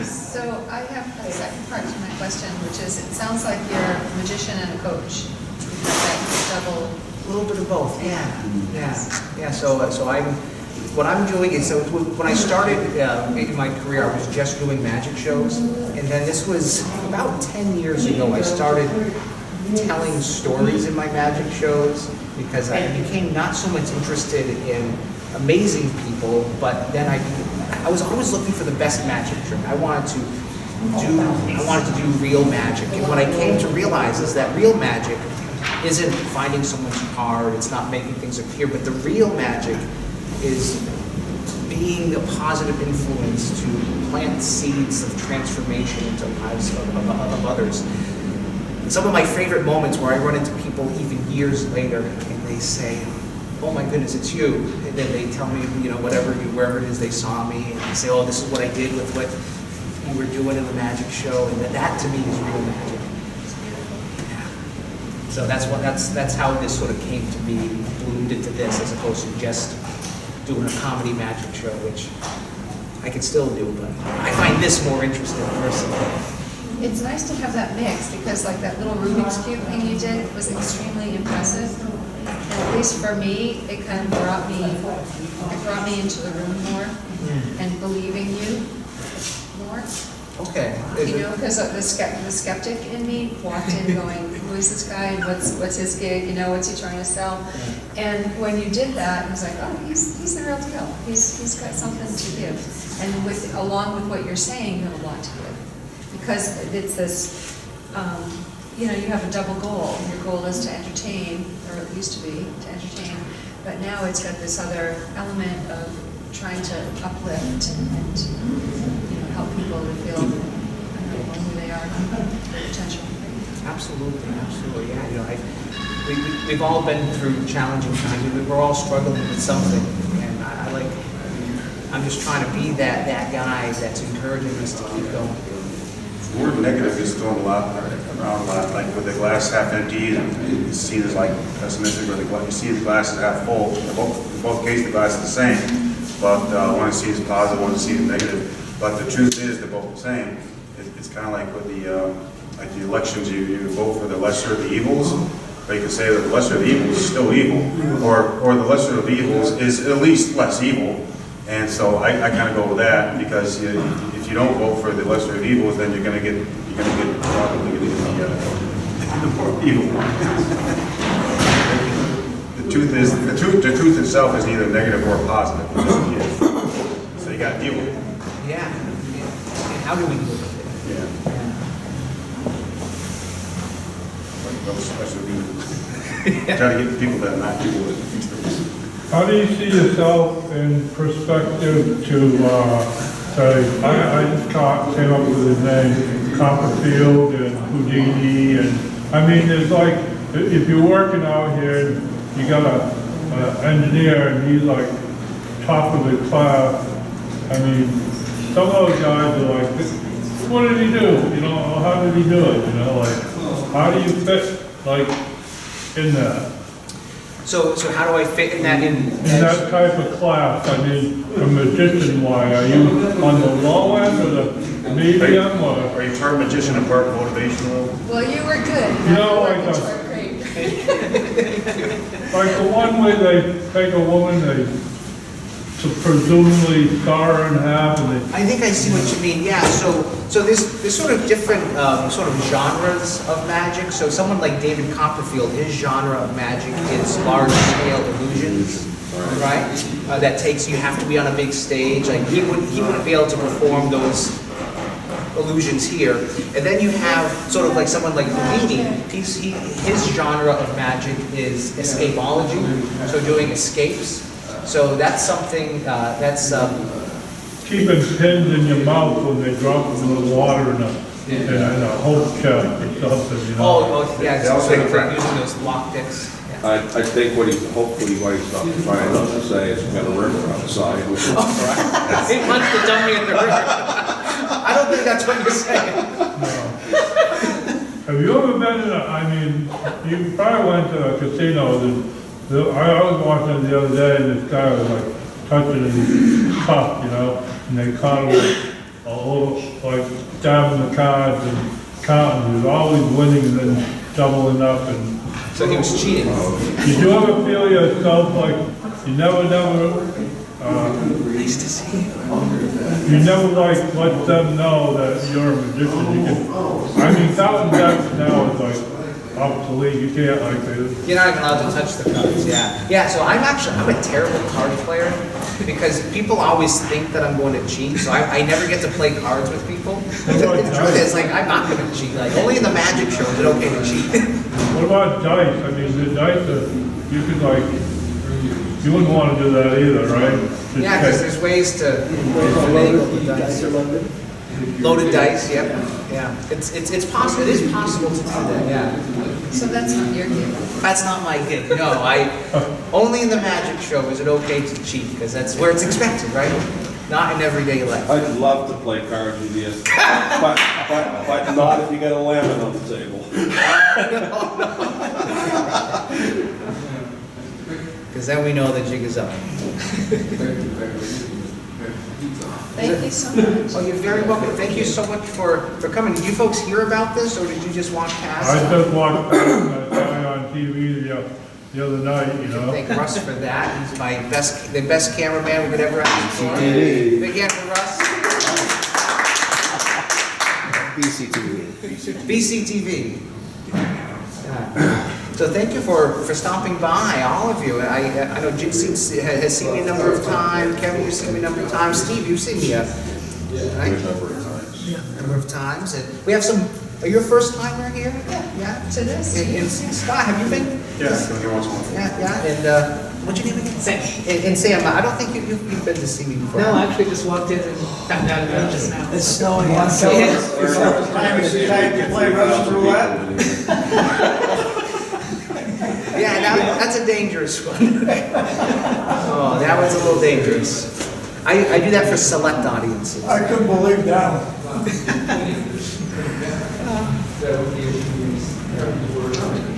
So I have a second part to my question, which is, it sounds like you're a magician and a coach. That double. A little bit of both, yeah. So what I'm doing is, so when I started in my career, I was just doing magic shows. And then this was about 10 years ago, I started telling stories in my magic shows because I became not so much interested in amazing people, but then I was always looking for the best magic trick. I wanted to do real magic. And what I came to realize is that real magic isn't finding someone's card, it's not making things appear, but the real magic is being a positive influence to plant seeds of transformation into the lives of others. Some of my favorite moments where I run into people even years later and they say, oh my goodness, it's you. And then they tell me, wherever it is they saw me, and they say, oh, this is what I did with what you were doing in the magic show. And that to me is real magic. Yeah. So that's how this sort of came to be, bloomed into this, as opposed to just doing a comedy magic show, which I could still do, but I find this more interesting personally. It's nice to have that mix, because like that little Rubik's Cube thing you did was extremely impressive. And at least for me, it kind of brought me into the room more and believing you more. Okay. You know, because the skeptic in me walked in going, who is this guy, and what's his gig, what's he trying to sell? And when you did that, I was like, oh, he's the real deal. He's got something to give. And along with what you're saying, you have a lot to give. Because it's this, you have a double goal. Your goal is to entertain, or it used to be, to entertain. But now it's got this other element of trying to uplift and help people to feel who they are, their potential. Absolutely, yeah. We've all been through challenging times. We're all struggling with something, and I'm just trying to be that guy that's encouraging us to keep going. The word negative is thrown around a lot, like with the glass half empty, and you see this like pessimistic, or you see the glass is half full. In both cases, the glass is the same, but one sees positive, one sees negative. But the truth is, they're both the same. It's kind of like with the elections, you vote for the lesser of the evils, but you can say that the lesser of the evils is still evil, or the lesser of the evils is at least less evil. And so I kind of go with that, because if you don't vote for the lesser of evils, then you're going to get probably the more evil one. The truth itself is neither negative or positive. So you got to deal with it. Yeah. And how do we deal with it? Yeah. Try to get people that are not people with it. How do you see yourself in perspective to, say, I just came up with his name, Copperfield and Houdini, and I mean, there's like, if you're working out here, you got an engineer and he's like top of the class. I mean, some of those guys are like, what did he do? How did he do it? Like, how do you fit, like, in that? So how do I fit in that? In that type of class, I mean, a magician wise, are you on the low end or the medium? Are you part magician and part motivational? Well, you were good. Like the one way they take a woman, they presumably scar her in half, and they... I think I see what you mean. Yeah. So there's sort of different sort of genres of magic. So someone like David Copperfield, his genre of magic is large-scale illusions, right? That takes, you have to be on a big stage. Like he wouldn't be able to perform those illusions here. And then you have sort of like someone like Houdini. His genre of magic is escapology. So doing escapes. So that's something that's. Keeping pins in your mouth when they drop them in the water in a hope chest or something, Oh, yeah, it's also using those lock picks. Yeah. I think hopefully what he's not trying not to say is got a river outside, which is correct. He punched the dummy in the river. I don't think that's what you're saying. No. Have you ever been in I mean, you probably went to a casino. I was watching it the other day, and this guy was like touching his cup, and they caught him like dabbing the cards and counting. He was always winning and then doubling up. And so he was cheating. Did you ever feel yourself like you never Nice to see you. You never like let them know that you're a magician. You can, I mean, fountain decks now is like obsolete. You can't like this. You're not even allowed to touch the cards, yeah. Yeah, so I'm a terrible card player because people always think that I'm going to cheat, so I never get to play cards with people. The truth is, like, I'm not going to cheat. Like, only in the magic show is it okay to cheat. What about dice? I mean, the dice that you could like, you wouldn't want to do that either, right? Just Yeah, because there's ways to finagle the dice. Loaded dice, yep, yeah. It's possible, it is possible to do that, yeah. So that's not your gig. That's not my gig, no, only in the magic show is it okay to cheat, because that's where it's expected, right? Not in everyday life. I'd love to play cards with you, but not if you got a lemon on the table. Because then we know the jig is up. Thank you so much. Oh, you're very welcome. Thank you so much for coming. Did you folks hear about this, or did you just walk past? I just watched that guy on TV the other night, you know. Thank Russ for that. He's the best cameraman we could ever ask for. BCTV. Big hand for Russ. BCTV. BCTV. So thank you for stopping by, all of you. I know Jig has seen me a number of times. Kevin, you've seen me a number of times. Steve, you've seen me right? A number of times. And we have some. Are you a first timer here? Yeah. To this? And Scott, have you been? Yes, every once in a while. Yeah. And what's your name again? Sam. And Sam, I don't think you've been to see me before. No, I actually just walked in and found out about it just now. It's snowing outside. Yeah, that's a dangerous one. Oh, that one's a little dangerous. I do that for select audiences. I couldn't believe that.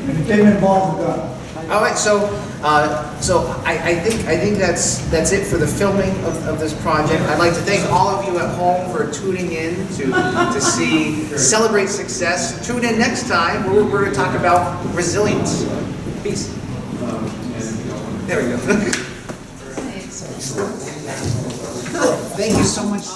It came involved with that. All right, so I think that's it for the filming of this project. I'd like to thank all of you at home for tuning in to celebrate success. Tune in next time. We're going to talk about resilience. Peace. There we go. Thanks. Thank you so much.